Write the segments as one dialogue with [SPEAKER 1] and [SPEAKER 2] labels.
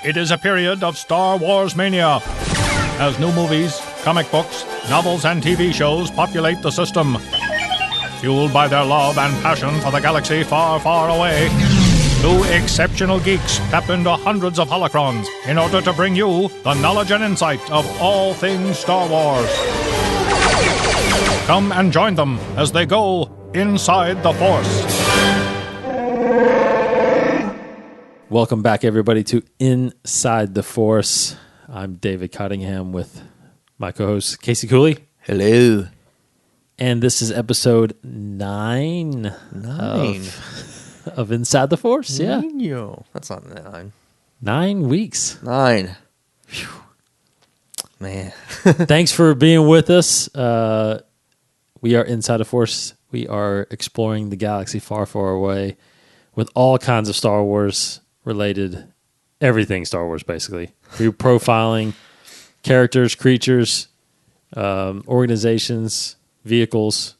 [SPEAKER 1] It is a period of Star Wars mania, as new movies, comic books, novels, and TV shows populate the system. Fueled by their love and passion for the galaxy far, far away, two exceptional geeks tap into hundreds of holocrons in order to bring you the knowledge and insight of all things Star Wars. Come and join them as they go inside the Force.
[SPEAKER 2] Welcome back, everybody, to Inside the Force. I'm David Cottingham with my co-host, Casey Cooley.
[SPEAKER 3] Hello.
[SPEAKER 2] And this is episode 9 of Inside the Force. Yeah.
[SPEAKER 3] That's not 9.
[SPEAKER 2] 9 weeks.
[SPEAKER 3] 9. Whew. Man.
[SPEAKER 2] Thanks for being with us. We are Inside the Force. We are exploring the galaxy far, far away with all kinds of Star Wars related, everything Star Wars, basically. We're profiling characters, creatures, organizations, vehicles,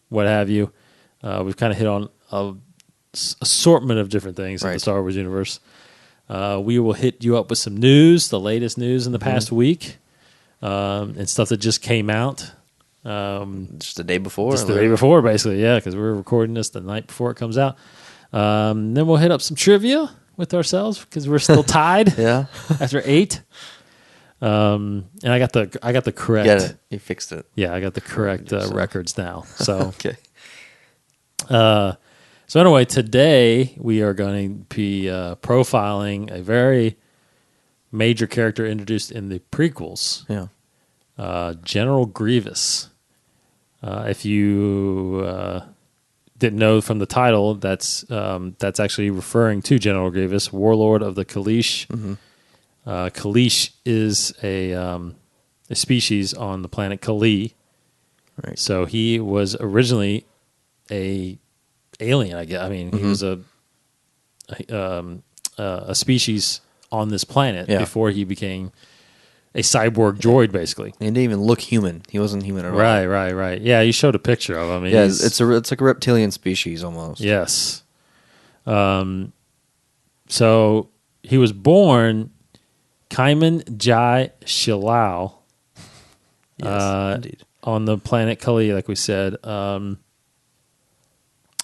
[SPEAKER 2] what have you. We've kind of hit on an assortment of different things in the Star Wars universe. We will hit you up with some news, the latest news in the past week, and stuff that just came out.
[SPEAKER 3] Just the day before?
[SPEAKER 2] Just the day before, basically, yeah, because we're recording this the night before it comes out. Then we'll hit up some trivia with ourselves because we're still tied.
[SPEAKER 3] Yeah.
[SPEAKER 2] After 8. And I got the correct.
[SPEAKER 3] Get it. You fixed it.
[SPEAKER 2] Yeah, I got the correct records now. So
[SPEAKER 3] okay.
[SPEAKER 2] So anyway, today we are going to be profiling a very major character introduced in the prequels.
[SPEAKER 3] Yeah.
[SPEAKER 2] General Grievous. If you didn't know from the title, that's actually referring to General Grievous, Warlord of the Kaleesh. Mm-hmm. Kaleesh is a species on the planet Kaleesh.
[SPEAKER 3] Right.
[SPEAKER 2] So he was originally a alien. I guess. I mean, he was a species on this planet before he became a cyborg droid, basically.
[SPEAKER 3] He didn't even look human. He wasn't human at all.
[SPEAKER 2] Right. Yeah, you showed a picture of him.
[SPEAKER 3] Yeah, it's like a reptilian species almost.
[SPEAKER 2] Yes. So he was born Kaiman Jai Shilau.
[SPEAKER 3] Yes, indeed.
[SPEAKER 2] On the planet Kaleesh, like we said. And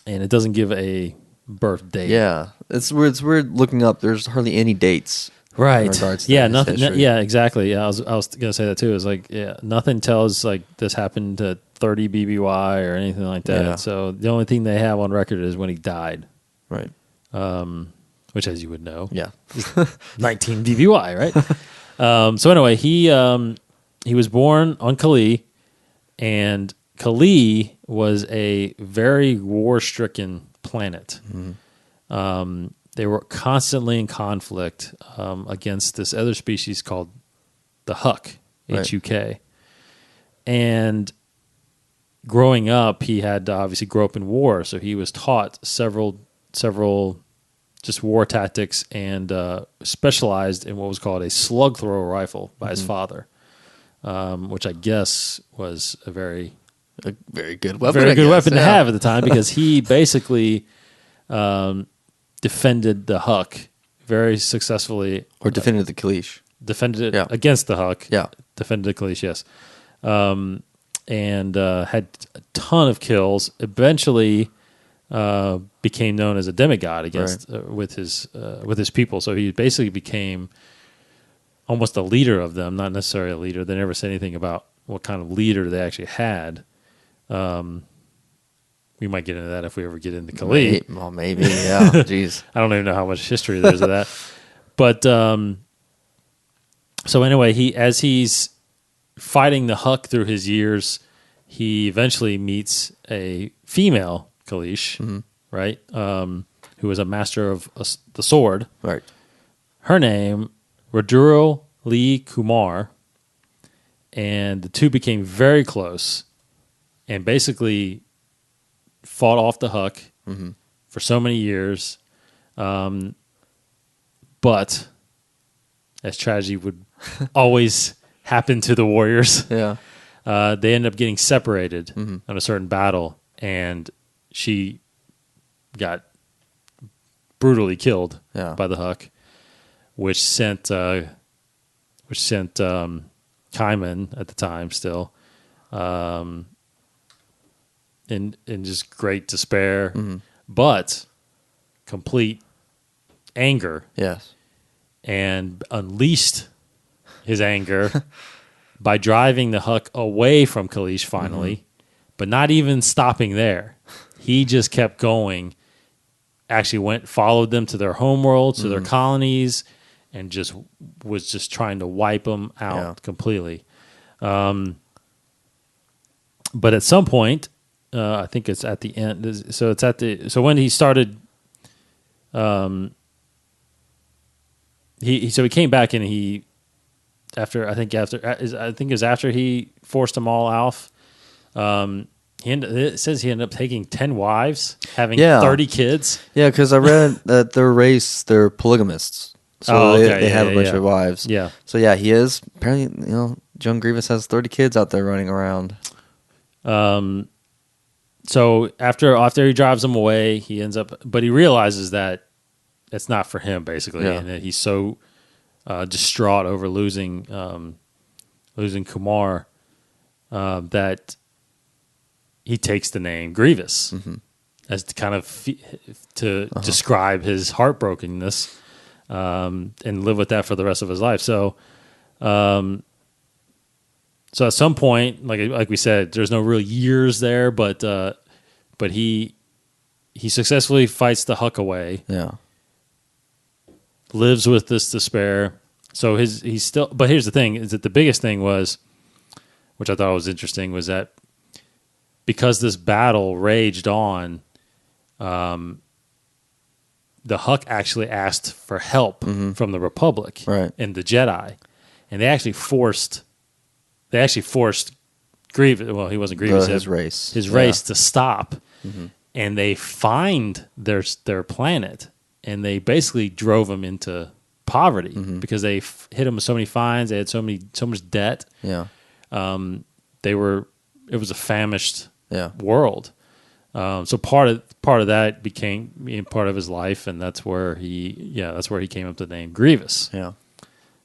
[SPEAKER 2] it doesn't give a birth date.
[SPEAKER 3] Yeah. It's weird looking up. There's hardly any dates.
[SPEAKER 2] Right.
[SPEAKER 3] In regards to
[SPEAKER 2] nothing.
[SPEAKER 3] history.
[SPEAKER 2] Yeah, exactly. Yeah, I was gonna say that too. It's like, nothing tells like this happened to 30 BBY or anything like that.
[SPEAKER 3] Yeah.
[SPEAKER 2] So the only thing they have on record is when he died.
[SPEAKER 3] Right.
[SPEAKER 2] Which, as you would know,
[SPEAKER 3] Yeah.
[SPEAKER 2] 19 BBY, right? So anyway, he was born on Kaleesh, and Kaleesh was a very war-stricken planet. Mm-hmm. They were constantly in conflict against this other species called the Huck, H-U-K. And growing up, he had to obviously grow up in war, so he was taught several just war tactics and specialized in what was called a slug thrower rifle by his father, which I guess was a very
[SPEAKER 3] good weapon.
[SPEAKER 2] Very good weapon to have at the time, because he basically defended the Huck very successfully.
[SPEAKER 3] Or defended the Kaleesh.
[SPEAKER 2] Defended it against the Huck.
[SPEAKER 3] Yeah.
[SPEAKER 2] Defended the Kaleesh, yes. And had a ton of kills. Eventually became known as a demigod against with his people. So he basically became almost a leader of them, not necessarily a leader. They never said anything about what kind of leader they actually had. We might get into that if we ever get into Kaleesh.
[SPEAKER 3] Well, maybe, yeah. Jeez.
[SPEAKER 2] I don't even know how much history there's of that. But so anyway, as he's fighting the Huck through his years, he eventually meets a female Kaleesh, right? Who was a master of the sword.
[SPEAKER 3] Right.
[SPEAKER 2] Her name, Raduro Lee Kumar, and the two became very close and basically fought off the Huck for so many years. But as tragedy would always happen to the warriors,
[SPEAKER 3] Yeah.
[SPEAKER 2] They ended up getting separated on a certain battle, and she got brutally killed by the Huck. which sent Kaiman at the time still in just great despair, but complete anger.
[SPEAKER 3] Yes.
[SPEAKER 2] And unleashed his anger by driving the Huck away from Kaleesh finally, but not even stopping there. He just kept going, actually followed them to their homeworlds, to their colonies, and was just trying to wipe them out completely. But at some point, I think it's at the end. So when he started, he came back and after he forced them all off. It says he ended up taking 10 wives, having 30 kids.
[SPEAKER 3] Yeah, because I read that their race, they're polygamists. So they have a bunch of wives.
[SPEAKER 2] Yeah.
[SPEAKER 3] So yeah, he is. Apparently, John Grievous has 30 kids out there running around.
[SPEAKER 2] So after he drives them away, he realizes that it's not for him, basically, and that he's so distraught over losing Kumar that he takes the name Grievous as to kind of describe his heartbrokenness and live with that for the rest of his life. So at some point, like we said, there's no real years there, but he successfully fights the Huck away.
[SPEAKER 3] Yeah.
[SPEAKER 2] Lives with this despair. So he's still. But here's the thing: is that the biggest thing was, which I thought was interesting, was that because this battle raged on, the Huck actually asked for help from the Republic and the Jedi, and they actually forced Grievous. Well, he wasn't Grievous.
[SPEAKER 3] His race
[SPEAKER 2] to stop, and they fined their planet. And they basically drove him into poverty because they hit him with so many fines. They had so much debt.
[SPEAKER 3] Yeah,
[SPEAKER 2] it was a famished world. So part of that became part of his life, and that's where he came up with the name Grievous.
[SPEAKER 3] Yeah.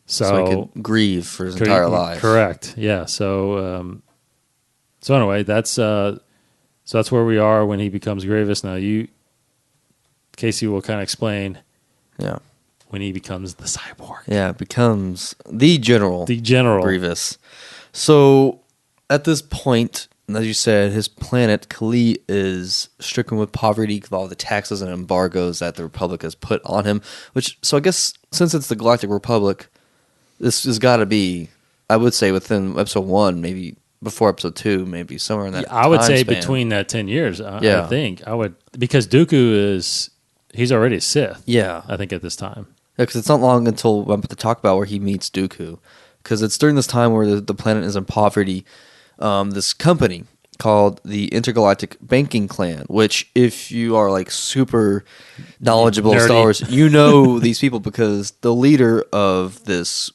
[SPEAKER 2] So
[SPEAKER 3] he could grieve for his entire life.
[SPEAKER 2] Correct. Yeah. So anyway, that's where we are when he becomes Grievous. Now Casey will kind of explain when he becomes the cyborg.
[SPEAKER 3] Yeah, becomes the General Grievous. So at this point, as you said, his planet, Kaleesh, is stricken with poverty because of all the taxes and embargoes that the Republic has put on him. So I guess since it's the Galactic Republic, this has got to be, I would say, within episode 1, maybe before episode 2, maybe somewhere in that
[SPEAKER 2] I would say
[SPEAKER 3] span.
[SPEAKER 2] between that 10 years, I think. I would, because Dooku he's already a Sith.
[SPEAKER 3] Yeah.
[SPEAKER 2] I think at this time.
[SPEAKER 3] Yeah, because it's not long until I'm about to talk about where he meets Dooku. Because it's during this time where the planet is in poverty. This company called the Intergalactic Banking Clan, which if you are super knowledgeable of Star Wars, you know these people because the leader of this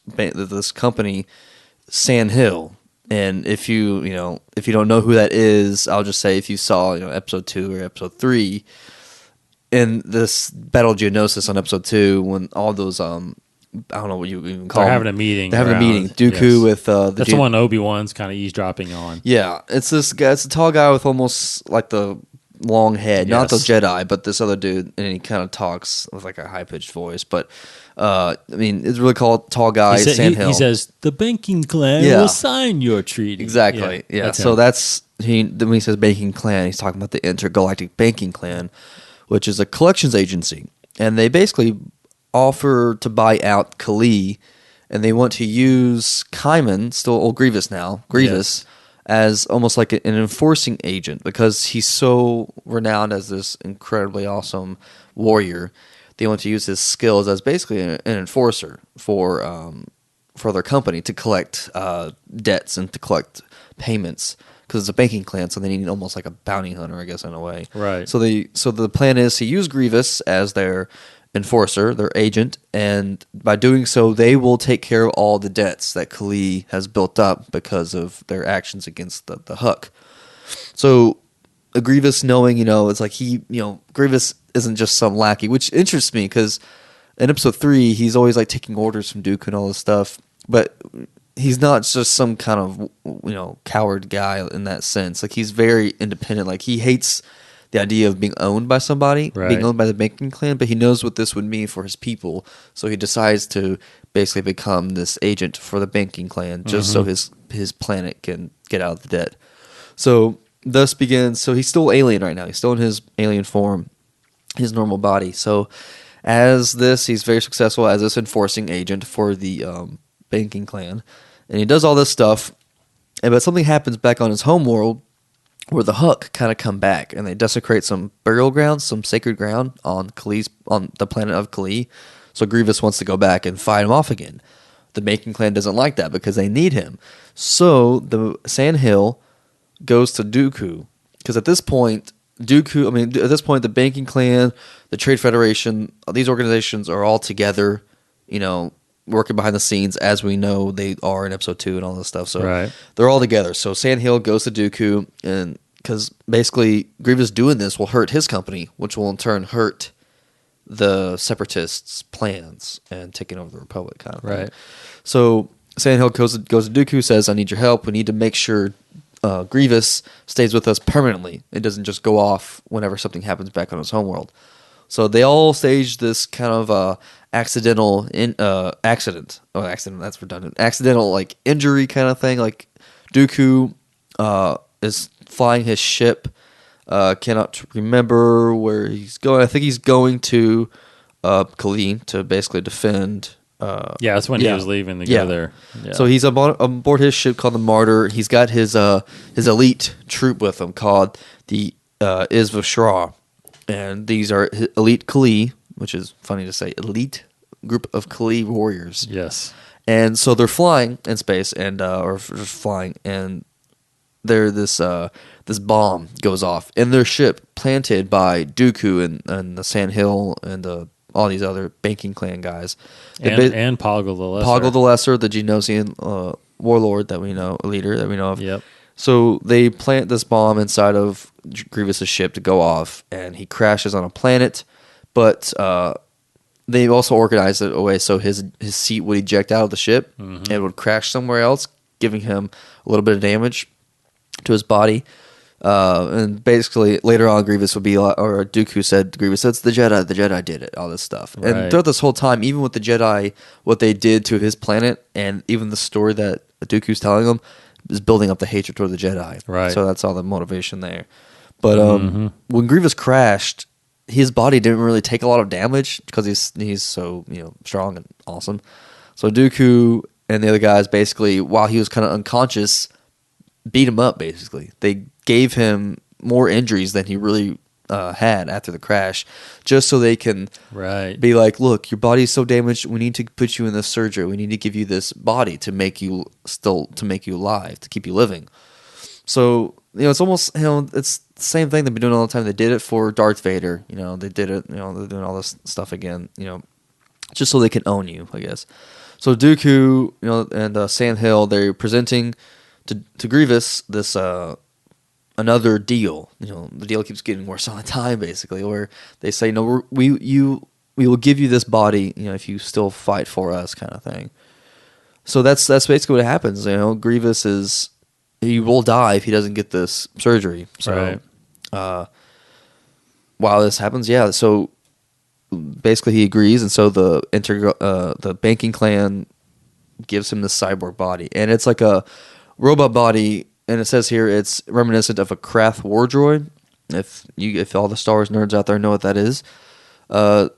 [SPEAKER 3] company, Sand Hill. And if you don't know who that is, I'll just say if you saw episode 2 or episode 3. In this Battle of Geonosis on episode 2, when all those I don't know what you even call
[SPEAKER 2] They're
[SPEAKER 3] them.
[SPEAKER 2] having a meeting.
[SPEAKER 3] They're having a meeting. Dooku with
[SPEAKER 2] that's the one Obi-Wan's kind of eavesdropping on.
[SPEAKER 3] Yeah, it's this guy. It's a tall guy with almost like the long head, not the Jedi, but this other dude, and he kind of talks with a high pitched voice. But it's really called tall guy. Sand Hill.
[SPEAKER 2] He says the banking clan will sign your treaty.
[SPEAKER 3] Exactly. Yeah. So that's when he says banking clan, he's talking about the Intergalactic Banking Clan, which is a collections agency. And they basically offer to buy out Kaleesh, and they want to use Kaiman, still old Grievous now, as almost like an enforcing agent because he's so renowned as this incredibly awesome warrior. They want to use his skills as basically an enforcer for their company to collect debts and to collect payments. Because it's a banking clan, so they need almost like a bounty hunter, I guess, in a way.
[SPEAKER 2] Right.
[SPEAKER 3] So the plan is to use Grievous as their enforcer, their agent, and by doing so, they will take care of all the debts that Kaleesh has built up because of their actions against the Huck. So Grievous knowing, it's like Grievous isn't just some lackey, which interests me because in episode 3, he's always like taking orders from Dooku and all this stuff, but he's not just some kind of coward guy in that sense. Like he's very independent. Like he hates the idea of being owned by somebody, being owned by the banking clan, but he knows what this would mean for his people, so he decides to basically become this agent for the banking clan just so his planet can get out of the debt. So thus begins. So he's still alien right now. He's still in his alien form, his normal body. So as this, he's very successful as this enforcing agent for the banking clan, and he does all this stuff. But something happens back on his home world, where the Huck kind of come back, and they desecrate some burial grounds, some sacred ground on the planet of Kalee. So Grievous wants to go back and fight him off again. The banking clan doesn't like that because they need him. So the Sandhill goes to Dooku, because at this point, the banking clan, the Trade Federation, these organizations are all together, working behind the scenes, as we know they are in episode 2 and all this stuff. So they're all together. So Sandhill goes to Dooku, and because basically Grievous doing this will hurt his company, which will in turn hurt the Separatists' plans and taking over the Republic kind of thing. So Sandhill goes to Dooku, says, "I need your help. We need to make sure Grievous stays with us permanently. It doesn't just go off whenever something happens back on his homeworld." So they all stage this kind of accidental accident. Oh, accident, that's redundant. Accidental like injury kind of thing. Like Dooku is flying his ship. Cannot remember where he's going. I think he's going to Kalee to basically defend.
[SPEAKER 2] That's when he was leaving to go there. Yeah.
[SPEAKER 3] So he's on board his ship called the Martyr. He's got his elite troop with him called the Isva Shra. And these are elite Kalee, which is funny to say, elite group of Kalee warriors.
[SPEAKER 2] Yes.
[SPEAKER 3] And so they're flying in space, and or just flying, and this bomb goes off in their ship, planted by Dooku and the Sandhill and all these other banking clan guys,
[SPEAKER 2] and Poggle the Lesser.
[SPEAKER 3] Poggle the Lesser, the Genosian warlord that we know, a leader that we know of.
[SPEAKER 2] Yep.
[SPEAKER 3] So they plant this bomb inside of Grievous' ship to go off, and he crashes on a planet. But they also organized it away so his seat would eject out of the ship and would crash somewhere else, giving him a little bit of damage to his body. And basically, later on, Grievous would be, or Dooku said, Grievous said, "It's the Jedi did it," all this stuff. Right. And throughout this whole time, even with the Jedi, what they did to his planet, and even the story that Dooku's telling him, is building up the hatred toward the Jedi.
[SPEAKER 2] Right.
[SPEAKER 3] So that's all the motivation there. But when Grievous crashed, his body didn't really take a lot of damage because he's so strong and awesome. So Dooku and the other guys basically, while he was kind of unconscious, beat him up. Basically, they gave him more injuries than he really had after the crash, just so they can be like, "Look, your body's so damaged. We need to put you in this surgery. We need to give you this body to make you alive, to keep you living." So it's almost it's the same thing they've been doing all the time. They did it for Darth Vader. They did it. They're doing all this stuff again. Just so they can own you, I guess. So Dooku, and Sandhill, they're presenting to Grievous this another deal. The deal keeps getting worse all the time, basically, where they say, "No, we will give you this body, if you still fight for us," kind of thing. So that's basically what happens. Grievous he will die if he doesn't get this surgery. So while this happens, so basically he agrees, and so the banking clan gives him this cyborg body, and it's like a robot body. And it says here it's reminiscent of a Krath war droid. If all the Star Wars nerds out there know what that is, has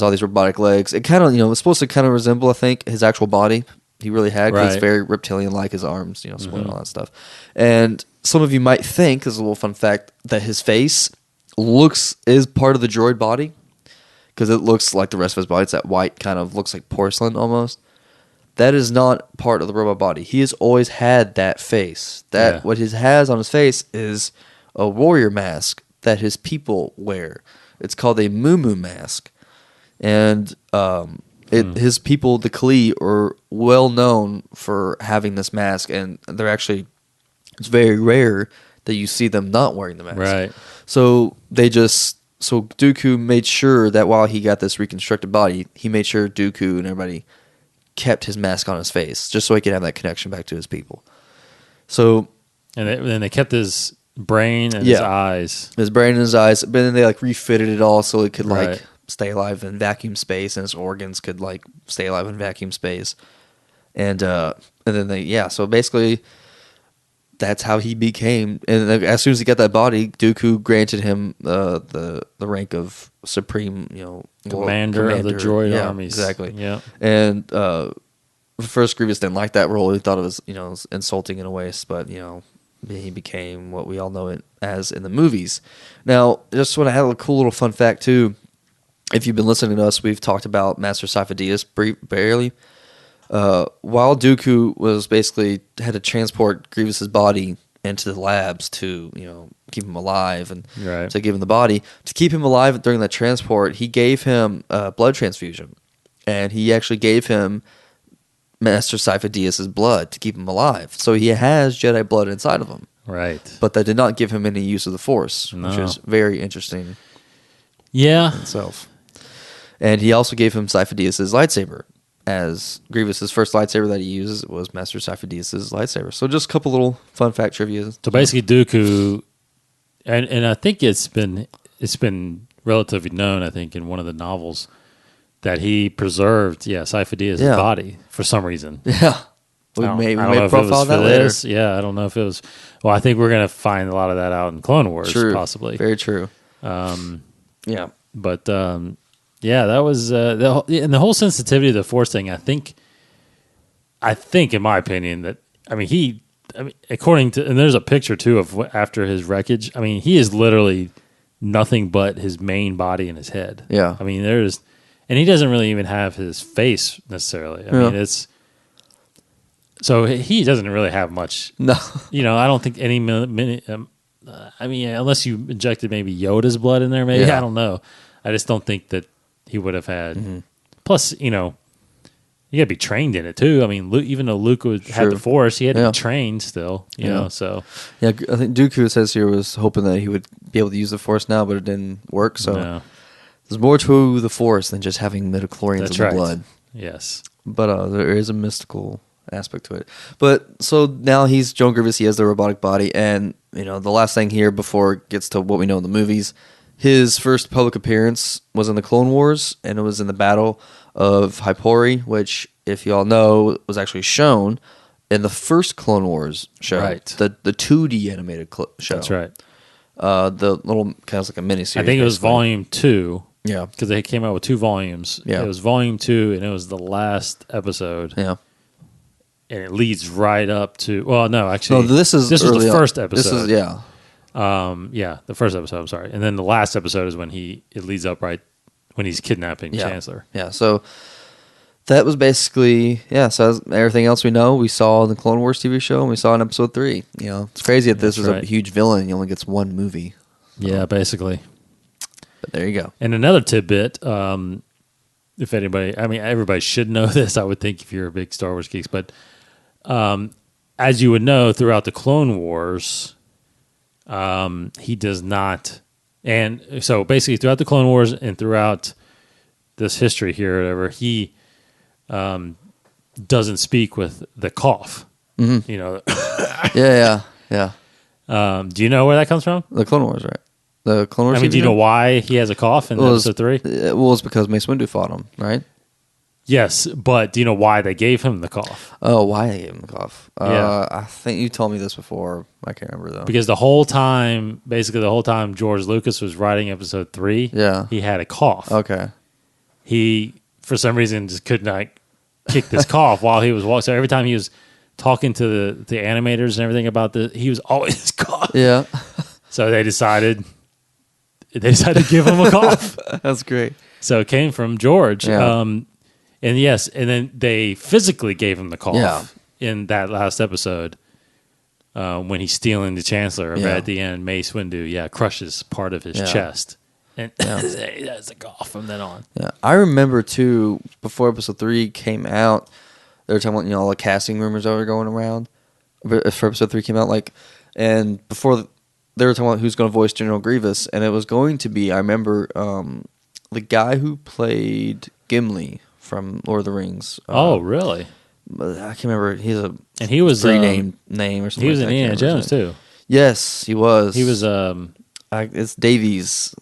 [SPEAKER 3] all these robotic legs. It kind of it's supposed to kind of resemble, I think, his actual body he really had, because it's very reptilian-like, his arms, split and all that stuff. And some of you might think, as a little fun fact, that his face is part of the droid body, because it looks like the rest of his body. It's that white kind of, looks like porcelain almost. That is not part of the robot body. He has always had that face. What he has on his face is a warrior mask that his people wear. It's called a Mumu mask. And his people, the Kalee, are well known for having this mask, and it's very rare that you see them not wearing the mask.
[SPEAKER 2] Right.
[SPEAKER 3] So they just so Dooku made sure that while he got this reconstructed body, he made sure Dooku and everybody kept his mask on his face, just so he could have that connection back to his people. So,
[SPEAKER 2] and then they kept his brain and his eyes.
[SPEAKER 3] His brain and his eyes, but then they like refitted it all so it could
[SPEAKER 2] Right.
[SPEAKER 3] like stay alive in vacuum space, and his organs could like stay alive in vacuum space. And then they so basically that's how he became. And as soon as he got that body, Dooku granted him the rank of supreme,
[SPEAKER 2] Commander of the Droid Armies.
[SPEAKER 3] Exactly.
[SPEAKER 2] Yeah.
[SPEAKER 3] And first Grievous didn't like that role. He thought it was insulting in a way, but he became what we all know it as in the movies. Now, just want to add a cool little fun fact too. If you've been listening to us, we've talked about Master Sifo-Dyas barely. While Dooku was basically had to transport Grievous's body into the labs to keep him alive and to give him the body to keep him alive during that transport, he gave him a blood transfusion, and he actually gave him Master Sifo-Dyas' blood to keep him alive. So he has Jedi blood inside of him,
[SPEAKER 2] right?
[SPEAKER 3] But that did not give him any use of the Force,
[SPEAKER 2] No.
[SPEAKER 3] which is very interesting.
[SPEAKER 2] Yeah,
[SPEAKER 3] itself. And he also gave him Sifo-Dyas' lightsaber. As Grievous' first lightsaber that he uses was Master Sifo-Dyas' lightsaber. So just a couple little fun fact trivia.
[SPEAKER 2] So basically, Dooku, and I think it's been relatively known. I think in one of the novels that he preserved, Sifo-Dyas' body for some reason.
[SPEAKER 3] Yeah, we may
[SPEAKER 2] profile
[SPEAKER 3] that later.
[SPEAKER 2] Yeah, I don't know if it was. Well, I think we're going to find a lot of that out in Clone Wars, possibly.
[SPEAKER 3] Very true.
[SPEAKER 2] Yeah, but. That was and the whole sensitivity of the Force thing. I think, in my opinion, that according to, and there's a picture too of after his wreckage. I mean, he is literally nothing but his main body and his head.
[SPEAKER 3] Yeah,
[SPEAKER 2] I mean, and he doesn't really even have his face necessarily. I mean, it's so he doesn't really have much.
[SPEAKER 3] No,
[SPEAKER 2] I don't think any minute. Unless you injected maybe Yoda's blood in there, maybe I don't know. I just don't think that. He would have had. Mm-hmm. Plus, you got to be trained in it too. I mean, even though Luke had the Force, he had to be trained still. You know, so
[SPEAKER 3] I think Dooku says here was hoping that he would be able to use the Force now, but it didn't work. So there's more to the Force than just having midichlorians in the blood.
[SPEAKER 2] Yes,
[SPEAKER 3] but there is a mystical aspect to it. But so now he's Joan Grievous. He has the robotic body, and the last thing here before it gets to what we know in the movies. His first public appearance was in the Clone Wars, and it was in the Battle of Hypori, which, if you all know, was actually shown in the first Clone Wars show,
[SPEAKER 2] right?
[SPEAKER 3] The 2D animated show.
[SPEAKER 2] That's right.
[SPEAKER 3] The little kind of like a miniseries.
[SPEAKER 2] I think it was Volume 2.
[SPEAKER 3] Yeah,
[SPEAKER 2] because they came out with 2 volumes.
[SPEAKER 3] Yeah,
[SPEAKER 2] it was Volume 2, and it was the last episode.
[SPEAKER 3] Yeah,
[SPEAKER 2] and it leads right up to. Well, no, actually,
[SPEAKER 3] this was
[SPEAKER 2] the first episode.
[SPEAKER 3] This is
[SPEAKER 2] the first episode. I'm sorry, and then the last episode is when it leads up right when he's kidnapping Chancellor.
[SPEAKER 3] Yeah, so that was basically So everything else we know, we saw in the Clone Wars TV show, and we saw in Episode 3. It's crazy that this was a huge villain. And he only gets one movie.
[SPEAKER 2] Yeah, basically.
[SPEAKER 3] But there you go.
[SPEAKER 2] And another tidbit, if anybody, everybody should know this. I would think if you're a big Star Wars geek, but as you would know, throughout the Clone Wars. He does not, and so basically throughout the Clone Wars and throughout this history here, or whatever, he doesn't speak with the cough.
[SPEAKER 3] Mm-hmm.
[SPEAKER 2] Yeah. Do you know where that comes from?
[SPEAKER 3] The Clone Wars, right? The Clone Wars.
[SPEAKER 2] Do you know why he has a cough in Episode 3?
[SPEAKER 3] Well, it's because Mace Windu fought him, right?
[SPEAKER 2] Yes, but do you know why they gave him the cough?
[SPEAKER 3] Oh, why they gave him the cough?
[SPEAKER 2] Yeah.
[SPEAKER 3] I think you told me this before. I can't remember, though.
[SPEAKER 2] Because the whole time George Lucas was writing Episode 3, he had a cough.
[SPEAKER 3] Okay.
[SPEAKER 2] He, for some reason, just could not kick this cough while he was walking. So every time he was talking to the animators and everything about he was always coughing.
[SPEAKER 3] Yeah.
[SPEAKER 2] So they decided to give him a cough.
[SPEAKER 3] That's great.
[SPEAKER 2] So it came from George.
[SPEAKER 3] Yeah.
[SPEAKER 2] And then they physically gave him the cough in that last episode when he's stealing the Chancellor. But at the end, Mace Windu, crushes part of his chest. And he has a cough from then on.
[SPEAKER 3] Yeah, I remember, too, before Episode 3 came out, they were talking about, all the casting rumors that were going around. For Episode 3 came out, and before they were talking about who's going to voice General Grievous, and it was going to be, I remember, the guy who played Gimli from Lord of the Rings.
[SPEAKER 2] Oh, really?
[SPEAKER 3] I can't remember.
[SPEAKER 2] He was
[SPEAKER 3] three-name name or something.
[SPEAKER 2] He was in Indiana Jones too.
[SPEAKER 3] Yes, he was.
[SPEAKER 2] He was.
[SPEAKER 3] It's Davies.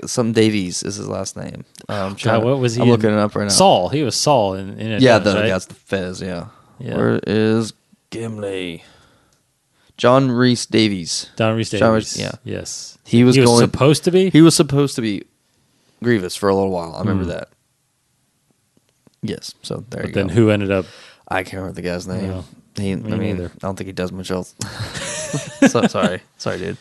[SPEAKER 3] Something Davies is his last name.
[SPEAKER 2] God, what was he?
[SPEAKER 3] I'm looking it up right now.
[SPEAKER 2] Saul. He was Saul in Indiana Jones, right?
[SPEAKER 3] That's the Fez. Yeah. Where is Gimli? John Rhys Davies.
[SPEAKER 2] Yeah. Yes.
[SPEAKER 3] He was
[SPEAKER 2] supposed to be.
[SPEAKER 3] He was supposed to be Grievous for a little while. I remember that. Yes. So there you go.
[SPEAKER 2] Then who ended up?
[SPEAKER 3] I can't remember the guy's name.
[SPEAKER 2] No,
[SPEAKER 3] I don't think he does much else. Sorry, dude.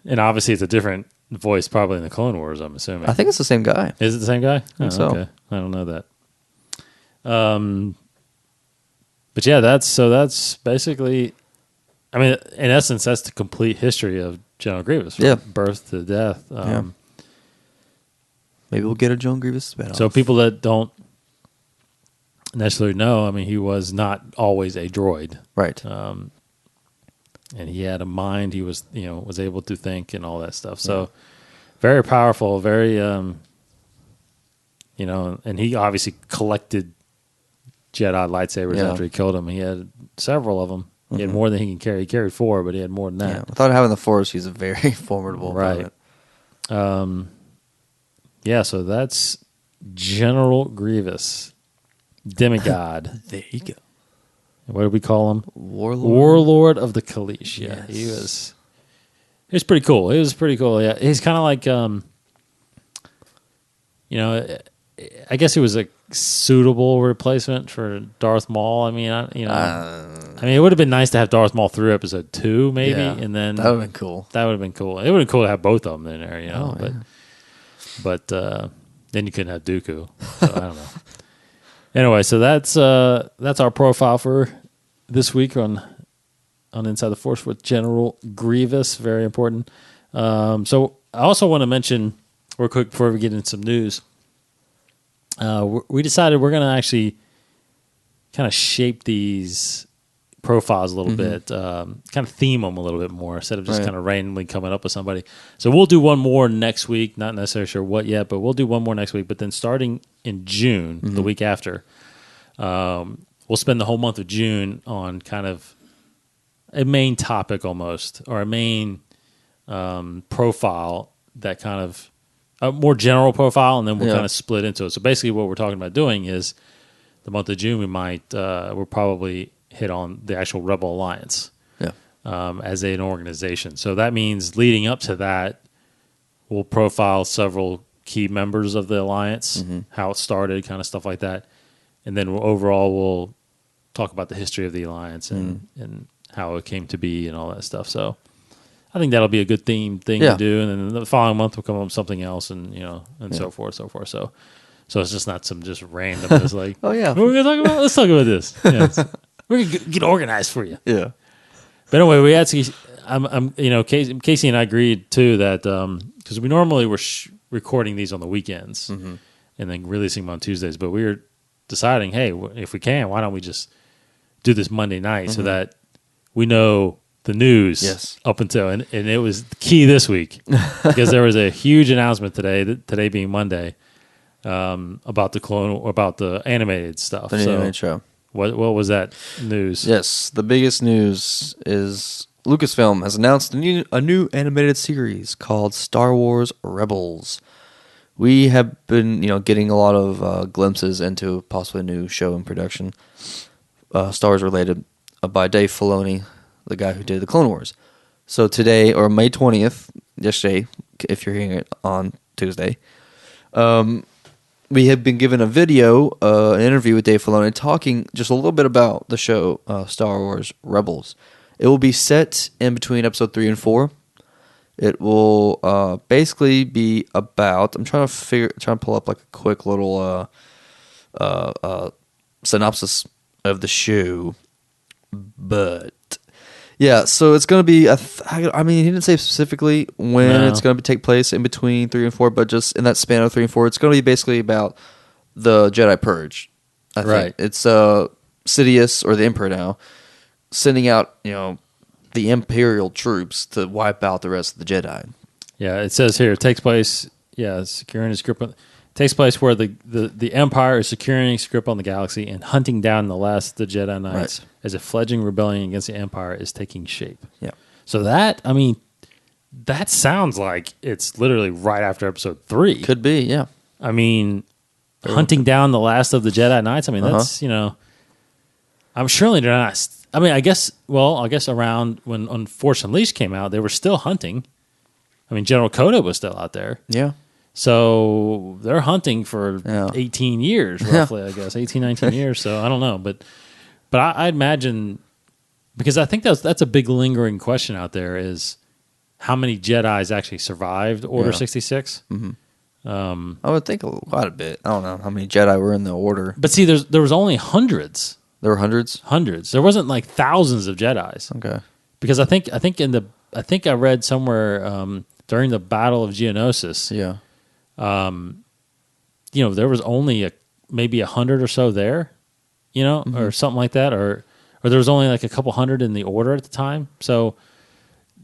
[SPEAKER 2] And obviously, it's a different voice, probably in the Clone Wars. I'm assuming.
[SPEAKER 3] I think it's the same guy.
[SPEAKER 2] Is it the same guy? I
[SPEAKER 3] think so.
[SPEAKER 2] Okay. I don't know that. But yeah, that's basically. I mean, in essence, that's the complete history of General Grievous, from birth to death.
[SPEAKER 3] Maybe we'll get a General Grievous spinoff.
[SPEAKER 2] So people that don't necessarily know, I mean, he was not always a droid,
[SPEAKER 3] right?
[SPEAKER 2] And he had a mind. He was, was able to think and all that stuff. So very powerful, very, and he obviously collected Jedi lightsabers after he killed him. He had several of them. He had more than he can carry. He carried 4, but he had more than that.
[SPEAKER 3] Yeah, without having the Force, he's a very formidable
[SPEAKER 2] right.
[SPEAKER 3] opponent.
[SPEAKER 2] So that's General Grievous, demigod.
[SPEAKER 3] There you go.
[SPEAKER 2] What did we call him?
[SPEAKER 3] Warlord
[SPEAKER 2] of the Kaleesh. Yeah,
[SPEAKER 3] yes.
[SPEAKER 2] He was pretty cool. Yeah, he's kind of like, I guess he was a suitable replacement for Darth Maul. I mean, it would have been nice to have Darth Maul through episode 2, maybe, and then
[SPEAKER 3] that would have been cool.
[SPEAKER 2] It would have been cool to have both of them in there, but then you couldn't have Dooku. So I don't know. Anyway, so that's our profile for this week on Inside the Force with General Grievous. Very important. So I also want to mention real quick before we get into some news. We decided we're going to actually kind of shape these profiles a little bit, kind of theme them a little bit more instead of just kind of randomly coming up with somebody. So we'll do one more next week. Not necessarily sure what yet, but we'll do one more next week. But then starting in June, the week after, we'll spend the whole month of June on kind of a main topic almost, or a main profile that kind of a more general profile, and then we'll kind of split into it. So basically what we're talking about doing is the month of June, we'll probably hit on the actual Rebel Alliance as an organization. So that means leading up to that, we'll profile several key members of the Alliance, how it started, kind of stuff like that. And then we'll talk about the history of the Alliance and how it came to be and all that stuff. So I think that'll be a good thing to do. And then the following month we'll come up with something else and so forth. So it's just not some just random, just like,
[SPEAKER 3] oh yeah,
[SPEAKER 2] what are we going to talk about? Let's talk about this. We're going to get organized for you.
[SPEAKER 3] Yeah.
[SPEAKER 2] But anyway, we actually, Casey and I agreed too that, because we normally were recording these on the weekends and then releasing them on Tuesdays, but we were deciding, hey, if we can, why don't we just do this Monday night so that we know the news up until, and it was key this week because there was a huge announcement today being Monday, about the animated stuff.
[SPEAKER 3] The animated show.
[SPEAKER 2] What was that news?
[SPEAKER 3] Yes, the biggest news is Lucasfilm has announced a new animated series called Star Wars Rebels. We have been, getting a lot of glimpses into possibly a new show in production, Star Wars related, by Dave Filoni, the guy who did the Clone Wars. So today, or May 20th, yesterday, if you're hearing it on Tuesday, we have been given a video, an interview with Dave Filoni, talking just a little bit about the show, Star Wars Rebels. It will be set in between episode 3 and 4. It will basically be about. I'm trying to pull up like a quick little synopsis of the show, but yeah. So it's going to be. He didn't say specifically when it's going to take place in between 3 and 4, but just in that span of 3 and 4, it's going to be basically about the Jedi Purge. I think it's Sidious, or the Emperor now, sending out the Imperial troops to wipe out the rest of the Jedi.
[SPEAKER 2] Yeah, it says here it takes place. Yeah, securing its grip. Takes place where the Empire is securing its grip on the galaxy and hunting down the last of the Jedi Knights as a fledgling rebellion against the Empire is taking shape.
[SPEAKER 3] Yeah.
[SPEAKER 2] So that sounds like it's literally right after Episode 3.
[SPEAKER 3] Could be, yeah.
[SPEAKER 2] I mean, hunting down the last of the Jedi Knights. I mean, that's I'm surely they're not. I mean, I guess around when Force Unleashed came out, they were still hunting. I mean, General Coda was still out there.
[SPEAKER 3] Yeah.
[SPEAKER 2] So they're hunting for 18 years, roughly, I guess, 18, 19 years. So I don't know. But I imagine, because I think that's a big lingering question out there is how many Jedis actually survived Order 66?
[SPEAKER 3] Mm-hmm. I would think quite a bit. I don't know how many Jedi were in the Order.
[SPEAKER 2] But see, there was only hundreds.
[SPEAKER 3] There were hundreds?
[SPEAKER 2] Hundreds. There wasn't like thousands of Jedis.
[SPEAKER 3] Okay.
[SPEAKER 2] Because I think I read somewhere during the Battle of Geonosis.
[SPEAKER 3] Yeah.
[SPEAKER 2] There was only maybe 100 or so there, or something like that, or there was only like a couple hundred in the Order at the time. So,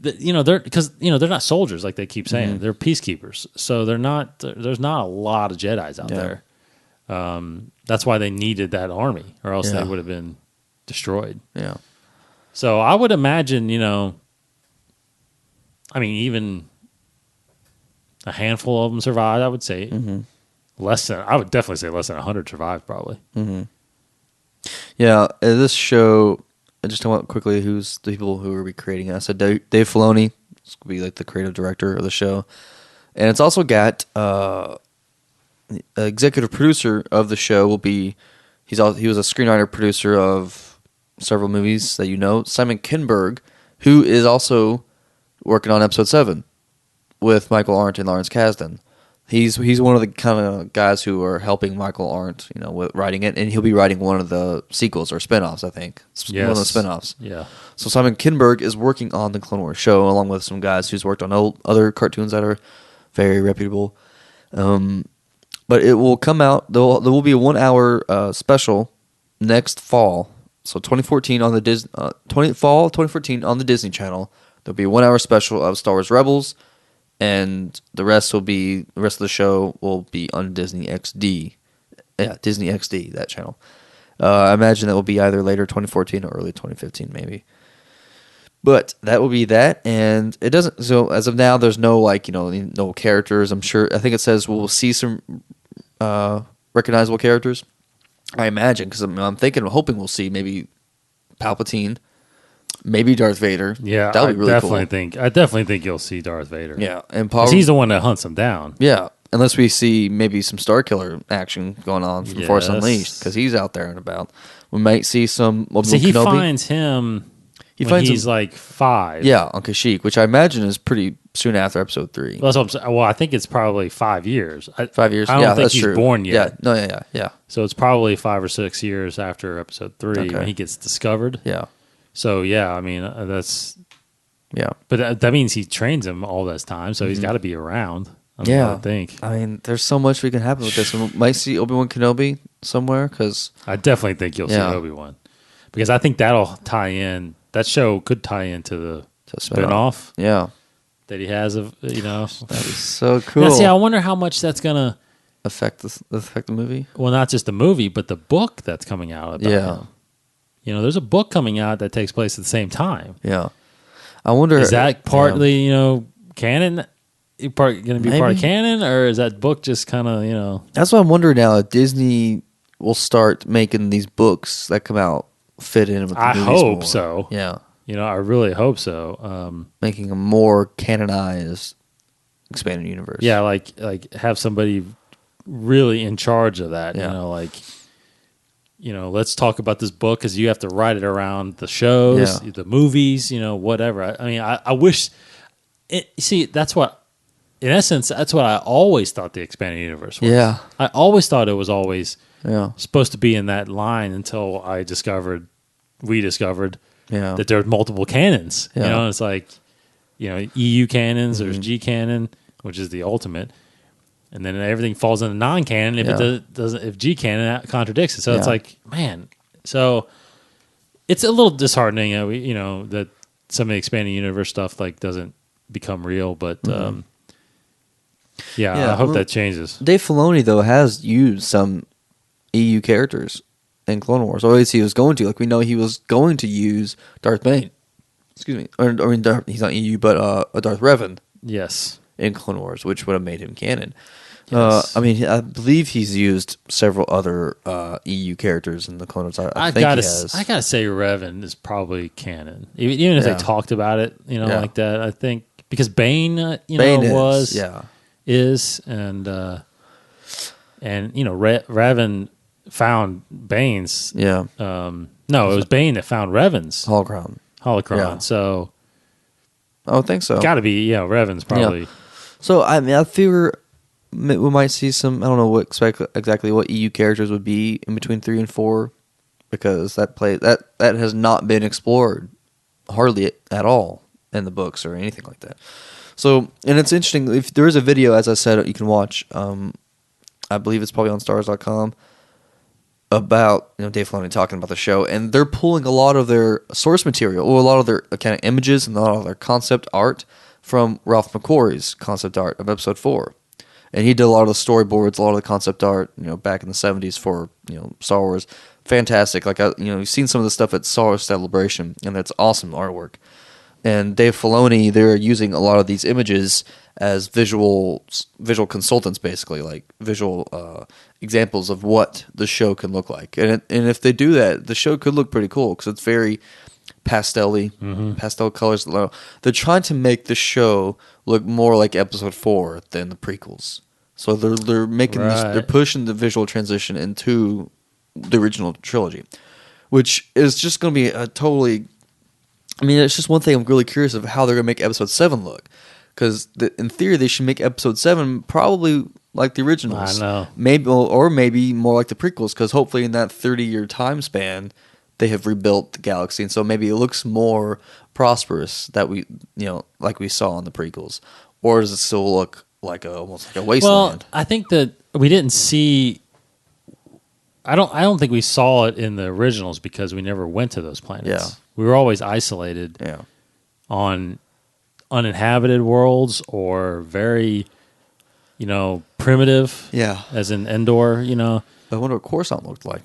[SPEAKER 2] they're not soldiers like they keep saying; they're peacekeepers. So they're not. There's not a lot of Jedis out there. That's why they needed that army, or else they would have been destroyed.
[SPEAKER 3] Yeah.
[SPEAKER 2] So I would imagine, even a handful of them survived. I would say I would definitely say less than 100 survived, probably.
[SPEAKER 3] Mm-hmm. Yeah, this show. I just want quickly who's the people who are recreating it. I said Dave Filoni. This could be like the creative director of the show, and it's also got executive producer of the show will be. He was a screenwriter producer of several movies that Simon Kinberg, who is also working on Episode 7 with Michael Arndt and Lawrence Kasdan. He's one of the kind of guys who are helping Michael Arndt, with writing it, and he'll be writing one of the sequels or spinoffs, I think.
[SPEAKER 2] Yes.
[SPEAKER 3] One of the spinoffs.
[SPEAKER 2] Yeah.
[SPEAKER 3] So Simon Kinberg is working on the Clone Wars show, along with some guys who's worked on other cartoons that are very reputable. But it will come out. There will be a 1-hour special next fall. So 2014 on the fall 2014 on the Disney Channel. There'll be a 1-hour special of Star Wars Rebels, and the rest of the show will be on Disney XD. Yeah, Disney XD, that channel. I imagine that will be either later 2014 or early 2015, maybe. But that will be that, and it doesn't. So as of now, there's no no characters. I think it says we'll see some recognizable characters. I imagine, because I'm hoping we'll see maybe Palpatine, maybe Darth Vader.
[SPEAKER 2] Yeah,
[SPEAKER 3] that would be really cool.
[SPEAKER 2] I definitely think you'll see Darth Vader.
[SPEAKER 3] Yeah, and
[SPEAKER 2] he's the one that hunts him down.
[SPEAKER 3] Yeah, unless we see maybe some Starkiller action going on from Force Unleashed, because he's out there and about. We might see some.
[SPEAKER 2] He finds him. He's like 5.
[SPEAKER 3] Yeah, on Kashyyyk, which I imagine is pretty soon after Episode 3.
[SPEAKER 2] Well, that's what I'm saying. Well, I think it's probably 5 years.
[SPEAKER 3] 5 years?
[SPEAKER 2] I don't think he's
[SPEAKER 3] true.
[SPEAKER 2] born yet.
[SPEAKER 3] Yeah.
[SPEAKER 2] So it's probably 5 or 6 years after Episode 3 when he gets discovered.
[SPEAKER 3] Yeah.
[SPEAKER 2] So, yeah, I mean, that's...
[SPEAKER 3] Yeah.
[SPEAKER 2] But that means he trains him all this time, so he's got to be around. I think.
[SPEAKER 3] I mean, there's so much we can happen with this. We might see Obi-Wan Kenobi somewhere, because...
[SPEAKER 2] I definitely think you'll see Obi-Wan. Because I think that'll tie in... That show could tie into the spinoff.
[SPEAKER 3] Yeah.
[SPEAKER 2] That he has of,
[SPEAKER 3] That is so cool.
[SPEAKER 2] Now, see, I wonder how much that's going to...
[SPEAKER 3] Affect the movie?
[SPEAKER 2] Well, not just the movie, but the book that's coming out about him. There's a book coming out that takes place at the same time.
[SPEAKER 3] Yeah. I wonder...
[SPEAKER 2] Is that partly, canon? Going to be part of canon? Or is that book just kind of,
[SPEAKER 3] That's what I'm wondering now. If Disney will start making these books that come out fit in with the movies
[SPEAKER 2] hope
[SPEAKER 3] more.
[SPEAKER 2] so.
[SPEAKER 3] Yeah.
[SPEAKER 2] I really hope so.
[SPEAKER 3] Making a more canonized expanded universe.
[SPEAKER 2] Yeah, like have somebody really in charge of that.
[SPEAKER 3] Yeah.
[SPEAKER 2] Let's talk about this book, because you have to write it around the shows, the movies, whatever. I mean, I wish. See, that's what, in essence, that's what I always thought the expanded universe was.
[SPEAKER 3] Yeah.
[SPEAKER 2] I always thought it was always supposed to be in that line until we discovered that there were multiple canons.
[SPEAKER 3] Yeah.
[SPEAKER 2] It's like, EU canons, there's G canon, which is the ultimate. And then everything falls into non-canon if it doesn't, if G canon contradicts it. So it's like, man. So it's a little disheartening, that some of the expanding universe stuff like doesn't become real. But I hope that changes.
[SPEAKER 3] Dave Filoni though has used some EU characters in Clone Wars. Or at least he was going to. Like we know he was going to use Darth Bane. Excuse me. He's not EU, but Darth Revan.
[SPEAKER 2] Yes.
[SPEAKER 3] In Clone Wars, which would have made him canon.
[SPEAKER 2] Yes.
[SPEAKER 3] I believe he's used several other EU characters in the Clone Wars. I think he has.
[SPEAKER 2] I gotta say, Revan is probably canon, even if they talked about it, like that. I think because Bane, Bane is, and Revan found Bane's.
[SPEAKER 3] Yeah.
[SPEAKER 2] No, it was Bane that found Revan's
[SPEAKER 3] holocron.
[SPEAKER 2] Yeah. So
[SPEAKER 3] I would think so.
[SPEAKER 2] Got to be Revan's probably.
[SPEAKER 3] Yeah. So I figure we might see some. I don't know exactly what EU characters would be in between 3 and 4, because that has not been explored hardly at all in the books or anything like that. So, and it's interesting. If there is a video, as I said, you can watch. I believe it's probably on Stars.com about Dave Filoni talking about the show, and they're pulling a lot of their source material, or a lot of their kind of images and a lot of their concept art from Ralph McQuarrie's concept art of Episode 4. And he did a lot of the storyboards, a lot of the concept art, back in the 70s for, Star Wars. Fantastic. Like, you've seen some of the stuff at Star Wars Celebration, and that's awesome artwork. And Dave Filoni, they're using a lot of these images as visual consultants, basically, like visual examples of what the show can look like. And if they do that, the show could look pretty cool, because it's very pastel-y, pastel colors. They're trying to make the show look more like Episode 4 than the prequels. So they're making this, they're pushing the visual transition into the original trilogy, which is just going to be a totally. I mean, it's just one thing I'm really curious of how they're going to make Episode 7 look, because in theory they should make Episode 7 probably like the originals.
[SPEAKER 2] I know.
[SPEAKER 3] Maybe more like the prequels, because hopefully in that 30-year time span they have rebuilt the galaxy, and so maybe it looks more prosperous that we like we saw in the prequels. Or does it still look like almost like a wasteland?
[SPEAKER 2] Well, I think that we didn't see. I don't think we saw it in the originals because we never went to those planets.
[SPEAKER 3] Yeah.
[SPEAKER 2] We were always isolated on uninhabited worlds or very, primitive.
[SPEAKER 3] Yeah.
[SPEAKER 2] As in Endor,
[SPEAKER 3] I wonder what Coruscant looked like,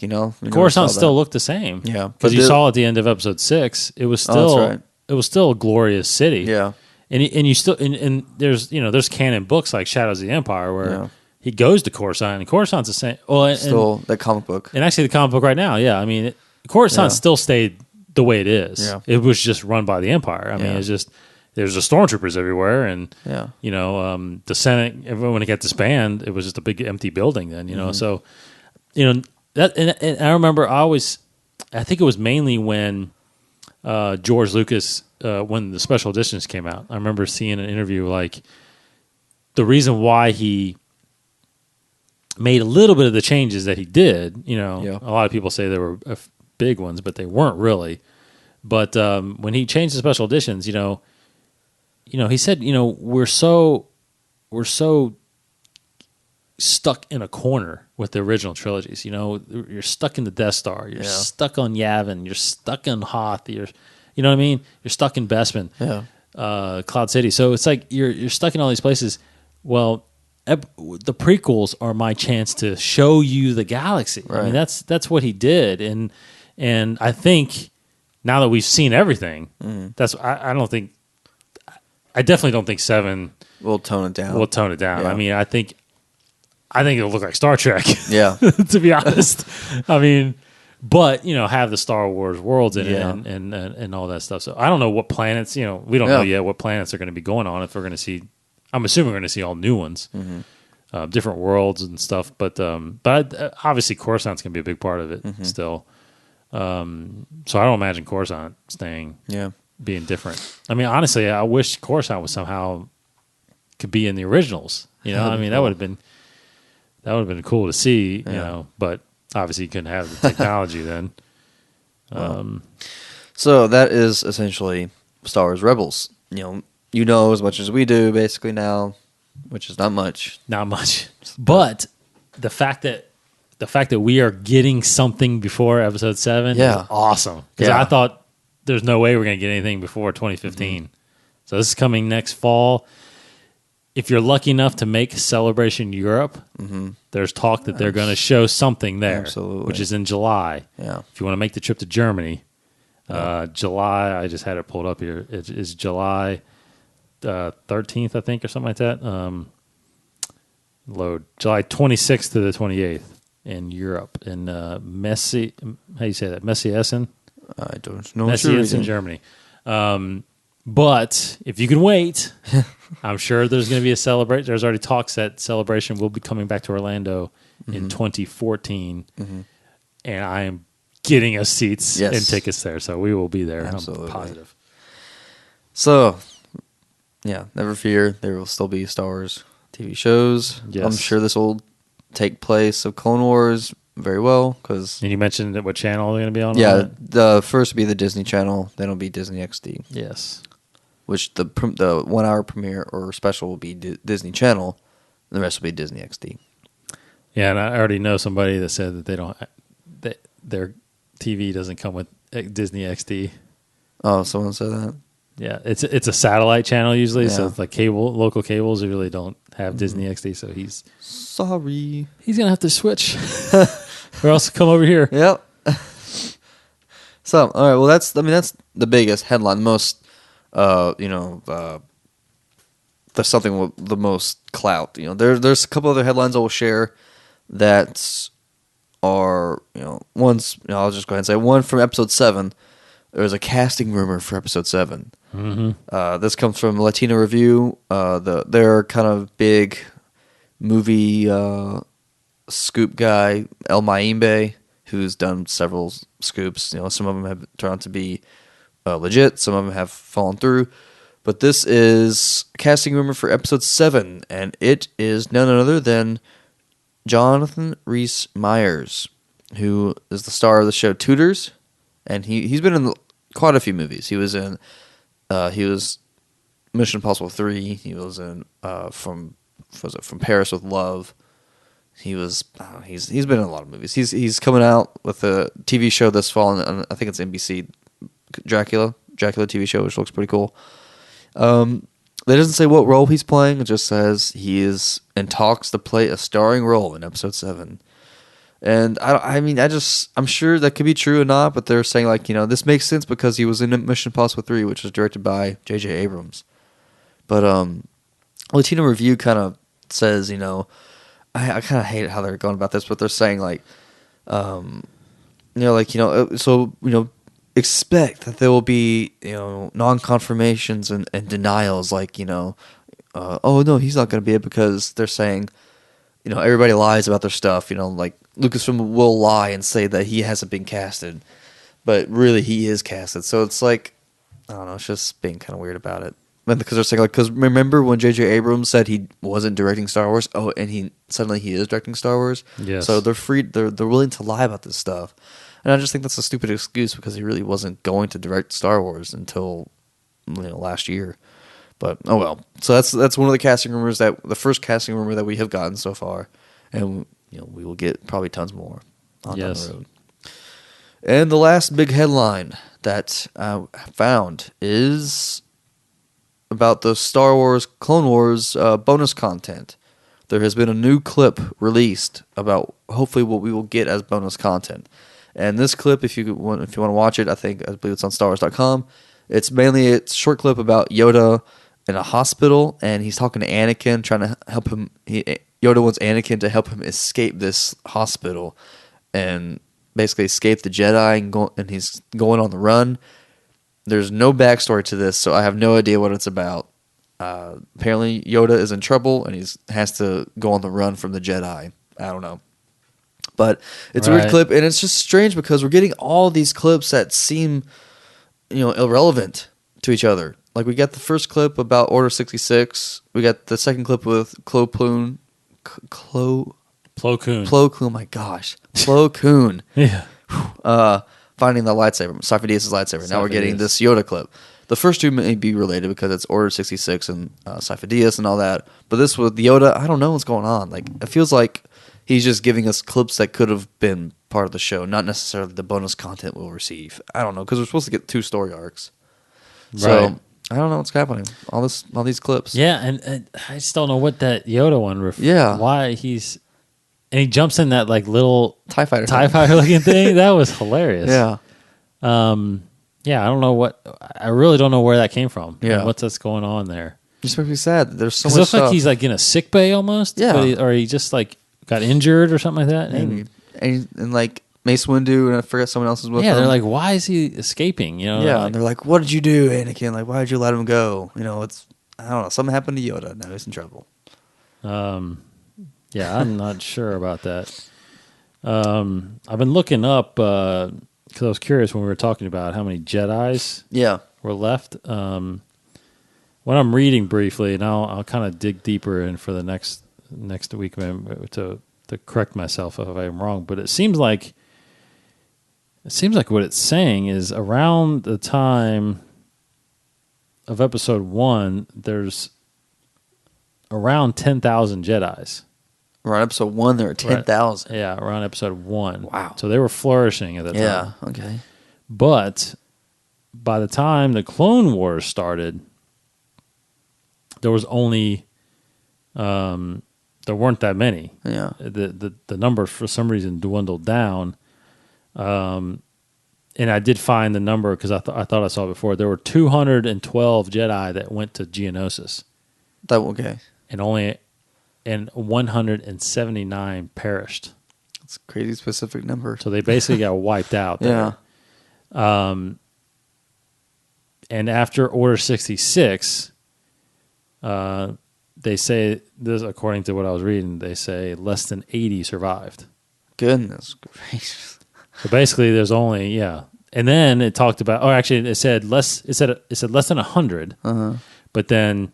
[SPEAKER 2] Coruscant still looked the same.
[SPEAKER 3] Yeah.
[SPEAKER 2] Because you saw at the end of Episode 6, it was still
[SPEAKER 3] that's right.
[SPEAKER 2] It was still a glorious city.
[SPEAKER 3] Yeah.
[SPEAKER 2] And you still and there's canon books like Shadows of the Empire where he goes to Coruscant, and Coruscant's the same. Well,
[SPEAKER 3] still that comic book.
[SPEAKER 2] And actually the comic book right now, I mean, Coruscant still stayed the way it is.
[SPEAKER 3] Yeah.
[SPEAKER 2] It was just run by the Empire. I mean, it's just there's just stormtroopers everywhere, and the Senate. When it got disbanded, it was just a big empty building. Then so that and I remember I think it was mainly when George Lucas when the special editions came out. I remember seeing an interview like the reason why he made a little bit of the changes that he did. A lot of people say they were big ones, but they weren't really. But when he changed the special editions, he said, we're so stuck in a corner with the original trilogies. You're stuck in the Death Star, you're stuck on Yavin, you're stuck on Hoth, you know what I mean? You're stuck in Bespin, Cloud City. So it's like you're stuck in all these places. Well, the prequels are my chance to show you the galaxy. Right. I mean, that's what he did, and I think now that we've seen everything, that's I definitely don't think 7
[SPEAKER 3] will tone it down.
[SPEAKER 2] Yeah. I mean, I think it'll look like Star Trek.
[SPEAKER 3] Yeah,
[SPEAKER 2] to be honest. I mean, but have the Star Wars worlds in it and all that stuff. So I don't know what planets. We don't know yet what planets are going to be going on. If we're going to see. I'm assuming we're going to see all new ones, different worlds and stuff. But obviously Coruscant's going to be a big part of it still. So I don't imagine Coruscant being different. I mean, honestly, I wish Coruscant was somehow could be in the originals. I mean, that would have been cool to see. But obviously you couldn't have the technology then.
[SPEAKER 3] So that is essentially Star Wars Rebels. You know as much as we do basically now, which is not much.
[SPEAKER 2] Not much. But the fact that we are getting something before Episode 7 is awesome. Because I thought there's no way we're going to get anything before 2015. So this is coming next fall. If you're lucky enough to make Celebration Europe, there's talk that they're going to show something there,
[SPEAKER 3] Absolutely.
[SPEAKER 2] which is in July.
[SPEAKER 3] Yeah.
[SPEAKER 2] If you want to make the trip to Germany, July, I just had it pulled up here. It is July 13th, I think, or something like that. Load. July 26th to the 28th in Europe, in how do you say that? Messiessen?
[SPEAKER 3] I don't know.
[SPEAKER 2] Messiessen, Germany. But if you can wait, I'm sure there's going to be a celebration. There's already talks that Celebration will be coming back to Orlando in 2014, and I am getting us seats and tickets there, so we will be there.
[SPEAKER 3] Absolutely.
[SPEAKER 2] I'm positive.
[SPEAKER 3] So, yeah, never fear. There will still be Star Wars TV shows.
[SPEAKER 2] Yes.
[SPEAKER 3] I'm sure this will take place of Clone Wars very well.
[SPEAKER 2] And you mentioned what channel they're going to be on?
[SPEAKER 3] Yeah, the first will be the Disney Channel, then it'll be Disney XD.
[SPEAKER 2] Yes.
[SPEAKER 3] Which the 1 hour premiere or special will be Disney Channel, and the rest will be Disney XD.
[SPEAKER 2] Yeah, and I already know somebody that said that their TV doesn't come with Disney XD.
[SPEAKER 3] Oh, someone said that?
[SPEAKER 2] Yeah, it's a satellite channel usually, so
[SPEAKER 3] Yeah.
[SPEAKER 2] it's like local cables really don't have Disney XD, so he's gonna have to switch, or else come over here.
[SPEAKER 3] Yep. So, all right. Well, that's the biggest headline, the most, there's something with the most clout. There's a couple other headlines I will share that are, one's, I'll just go ahead and say one from episode 7. There was a casting rumor for episode 7. This comes from Latino Review. Their kind of big movie scoop guy, El Maimbe, who's done several scoops. Some of them have turned out to be legit. Some of them have fallen through. But this is a casting rumor for episode 7, and it is none other than Jonathan Rhys Meyers, who is the star of the show Tudors, and he's been in quite a few movies. He was in Mission Impossible 3. He was in From Paris with Love. He's been in a lot of movies. He's coming out with a TV show this fall, and I think it's NBC, Dracula TV show, which looks pretty cool. It doesn't say what role he's playing. It just says he is in talks to play a starring role in episode 7. And I'm sure that could be true or not, but they're saying this makes sense because he was in Mission Impossible 3, which was directed by J.J. Abrams. But Latino Review kind of says, I kind of hate how they're going about this, but they're saying expect that there will be, non-confirmations and denials, oh no, he's not going to be it, because they're saying, everybody lies about their stuff, like Lucasfilm will lie and say that he hasn't been casted, but really he is casted. So it's I don't know, it's just being kind of weird about it. Because they're saying, because remember when J.J. Abrams said he wasn't directing Star Wars? Oh, and he is directing Star Wars?
[SPEAKER 2] Yes.
[SPEAKER 3] So they're willing to lie about this stuff. And I just think that's a stupid excuse, because he really wasn't going to direct Star Wars until last year. But oh well. So that's one of the casting rumors, the first casting rumor that we have gotten so far, and we will get probably tons more down the road. And the last big headline that I found is about the Star Wars Clone Wars bonus content. There has been a new clip released about hopefully what we will get as bonus content. And this clip, if you want to watch it, I believe it's on StarWars.com. It's mainly a short clip about Yoda in a hospital, and he's talking to Anakin, trying to help him. Yoda wants Anakin to help him escape this hospital, and basically escape the Jedi, and he's going on the run. There's no backstory to this, so I have no idea what it's about. Apparently, Yoda is in trouble, and he has to go on the run from the Jedi. I don't know. But it's a weird clip, and it's just strange because we're getting all these clips that seem, irrelevant to each other. Like, we got the first clip about Order 66. We got the second clip with Plo Koon. Oh my gosh. Plo Koon.
[SPEAKER 2] Yeah.
[SPEAKER 3] Finding the lightsaber, Sifo Dyas' lightsaber. Now we're getting this Yoda clip. The first two may be related because it's Order 66 and Sifo Dyas and all that. But this with Yoda, I don't know what's going on. Like, it feels like He's just giving us clips that could have been part of the show, not necessarily the bonus content we'll receive. I don't know, because we're supposed to get 2 story arcs. So
[SPEAKER 2] Right.
[SPEAKER 3] I don't know what's happening. All these clips.
[SPEAKER 2] Yeah, and I just don't know what that Yoda one.
[SPEAKER 3] Yeah.
[SPEAKER 2] Why he's and he jumps in that like little
[SPEAKER 3] TIE fighter
[SPEAKER 2] looking thing. That was hilarious.
[SPEAKER 3] Yeah.
[SPEAKER 2] Yeah, I don't know I really don't know where that came from.
[SPEAKER 3] Yeah.
[SPEAKER 2] And what's going on there.
[SPEAKER 3] Just makes me sad. There's so much
[SPEAKER 2] It looks
[SPEAKER 3] stuff.
[SPEAKER 2] like he's like in a sick bay almost.
[SPEAKER 3] Yeah.
[SPEAKER 2] Or he just like got injured or something like that.
[SPEAKER 3] Maybe. And like Mace Windu, and I forget someone else is with him.
[SPEAKER 2] Yeah, they're like, why is he escaping? You know?
[SPEAKER 3] Yeah,
[SPEAKER 2] like,
[SPEAKER 3] and they're like, what did you do, Anakin? Like, why did you let him go? You know, I don't know. Something happened to Yoda. Now he's in trouble.
[SPEAKER 2] yeah, I'm not sure about that. I've been looking up because I was curious when we were talking about how many Jedis
[SPEAKER 3] Yeah.
[SPEAKER 2] were left. What I'm reading briefly, and I'll kind of dig deeper in for the next week to correct myself if I'm wrong. But it seems like what it's saying is around the time of Episode 1, there's around 10,000 Jedis.
[SPEAKER 3] Around Episode 1, there were 10,000.
[SPEAKER 2] Yeah, around Episode 1.
[SPEAKER 3] Wow.
[SPEAKER 2] So they were flourishing at the time.
[SPEAKER 3] Yeah, okay.
[SPEAKER 2] But by the time the Clone Wars started, there was only there weren't that many.
[SPEAKER 3] Yeah.
[SPEAKER 2] The number for some reason dwindled down. And I did find the number because I thought I saw it before. There were 212 Jedi that went to Geonosis.
[SPEAKER 3] Okay.
[SPEAKER 2] And 179 perished.
[SPEAKER 3] That's a crazy specific number.
[SPEAKER 2] So they basically got wiped out there.
[SPEAKER 3] Yeah.
[SPEAKER 2] And after Order 66, they say, this according to what I was reading, they say less than 80 survived.
[SPEAKER 3] Goodness gracious.
[SPEAKER 2] So basically there's only, And then it talked about, actually it said less than 100.
[SPEAKER 3] Uh-huh.
[SPEAKER 2] But then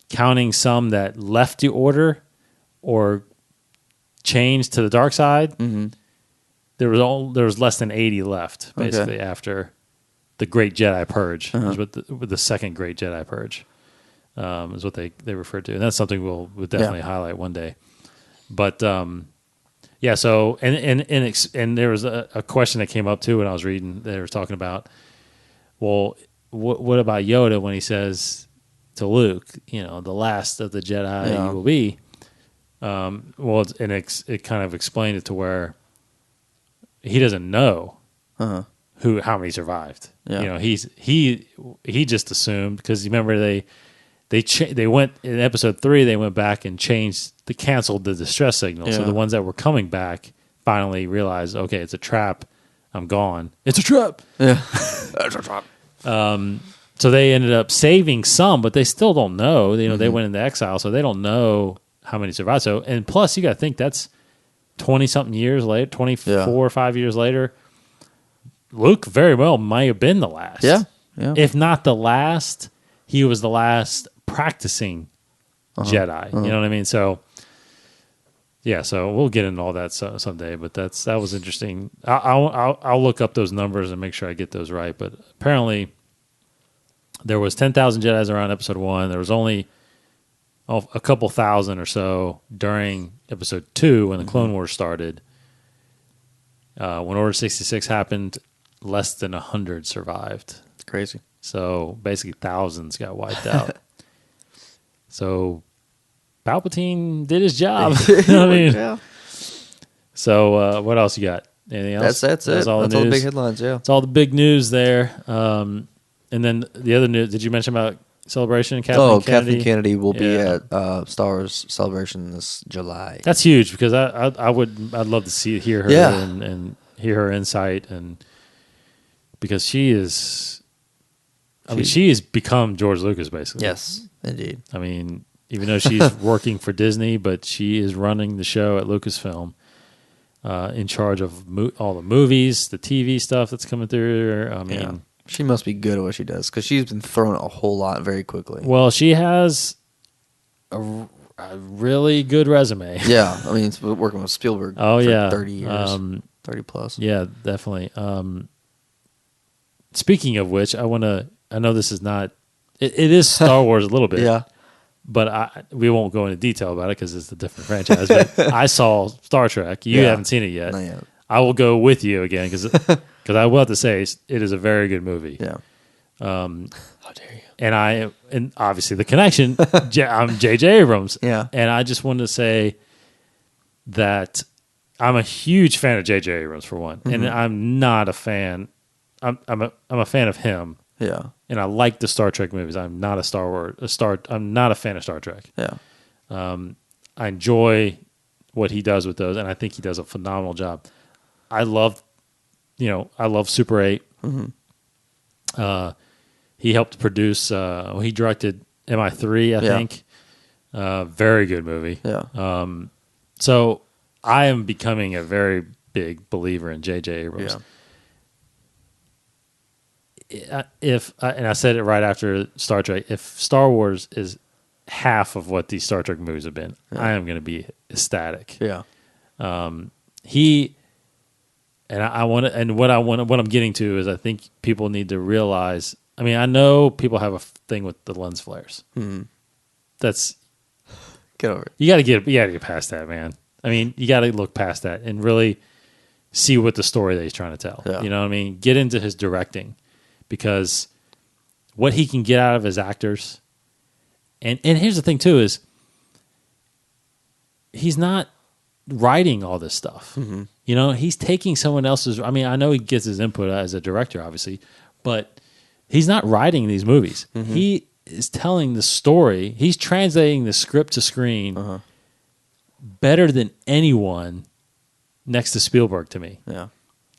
[SPEAKER 2] counting some that left the Order or changed to the dark side,
[SPEAKER 3] Mm-hmm.
[SPEAKER 2] there was less than 80 left, basically, after the Great Jedi Purge.
[SPEAKER 3] Uh-huh.
[SPEAKER 2] Is with the second Great Jedi Purge is what they refer to. And that's something we'll definitely highlight one day. But, so, and there was a question that came up, too, when I was reading. They were talking about, well, what about Yoda when he says to Luke, the last of the Jedi you will be? It kind of explained it to where he doesn't know how many survived.
[SPEAKER 3] Yeah.
[SPEAKER 2] He just assumed, because remember they went in Episode 3. They went back and canceled the distress signal. So the ones that were coming back finally realized, okay, it's a trap. I'm gone. It's a trap.
[SPEAKER 3] Yeah. That's a trap.
[SPEAKER 2] So they ended up saving some, but they still don't know. They went into exile, so they don't know how many survived. So, and plus, you got to think that's 20-something years later, 24 or 5 years later. Luke very well might have been the last.
[SPEAKER 3] Yeah.
[SPEAKER 2] If not the last, he was the last practicing Jedi. You know what I mean? So, so we'll get into all that someday. But that was interesting. I'll look up those numbers and make sure I get those right. But apparently, there was 10,000 Jedis around Episode 1. There was only a couple thousand or so during Episode 2 when the Clone Wars started. When Order 66 happened, less than 100 survived.
[SPEAKER 3] It's crazy.
[SPEAKER 2] So basically thousands got wiped out. So Palpatine did his job. You know what I mean?
[SPEAKER 3] Yeah.
[SPEAKER 2] So what else you got? Anything else?
[SPEAKER 3] That's it. That's all the big headlines,
[SPEAKER 2] It's all the big news there. And then the other news, did you mention about Celebration? Kathleen
[SPEAKER 3] Kennedy will be at Star Wars Celebration this July.
[SPEAKER 2] That's huge because I'd love to hear her and hear her insight, and because she has become George Lucas basically.
[SPEAKER 3] Yes, indeed.
[SPEAKER 2] I mean, even though she's working for Disney, but she is running the show at Lucasfilm, in charge of all the movies, the TV stuff that's coming through her. I mean,
[SPEAKER 3] she must be good at what she does because she's been thrown a whole lot very quickly.
[SPEAKER 2] Well, she has a really good resume.
[SPEAKER 3] Yeah, I mean, it's working with Spielberg for 30 years, 30 plus.
[SPEAKER 2] Yeah, definitely. Speaking of which, I know this is not. It is Star Wars a little bit.
[SPEAKER 3] Yeah.
[SPEAKER 2] But we won't go into detail about it because it's a different franchise. But I saw Star Trek. You haven't seen it yet.
[SPEAKER 3] Not yet.
[SPEAKER 2] I will go with you again because I will have to say it is a very good movie.
[SPEAKER 3] Yeah.
[SPEAKER 2] How dare you? And obviously the connection. I'm J.J. Abrams.
[SPEAKER 3] Yeah.
[SPEAKER 2] And I just wanted to say that I'm a huge fan of J.J. Abrams for one, and I'm not a fan. I'm a fan of him.
[SPEAKER 3] Yeah.
[SPEAKER 2] And I like the Star Trek movies. I'm not I'm not a fan of Star Trek.
[SPEAKER 3] Yeah.
[SPEAKER 2] I enjoy what he does with those, and I think he does a phenomenal job. I love Super 8. He helped produce. He directed MI3, I think. Very good movie.
[SPEAKER 3] Yeah.
[SPEAKER 2] So I am becoming a very big believer in J.J. Abrams.
[SPEAKER 3] Yeah.
[SPEAKER 2] And I said it right after Star Trek, if Star Wars is half of what these Star Trek movies have been, I am going to be ecstatic.
[SPEAKER 3] Yeah.
[SPEAKER 2] What I'm getting to is I think people need to realize. I mean, I know people have a thing with the lens flares. That's
[SPEAKER 3] Get over it.
[SPEAKER 2] you got to get past that, man. I mean, you got to look past that and really see what the story that he's trying to tell.
[SPEAKER 3] Yeah.
[SPEAKER 2] You know what I mean? Get into his directing, because what he can get out of his actors. And here's the thing too is he's not writing all this stuff. You know, he's taking someone else's. I mean, I know he gets his input as a director, obviously, but he's not writing these movies. He is telling the story. He's translating the script to screen better than anyone next to Spielberg to me.
[SPEAKER 3] Yeah.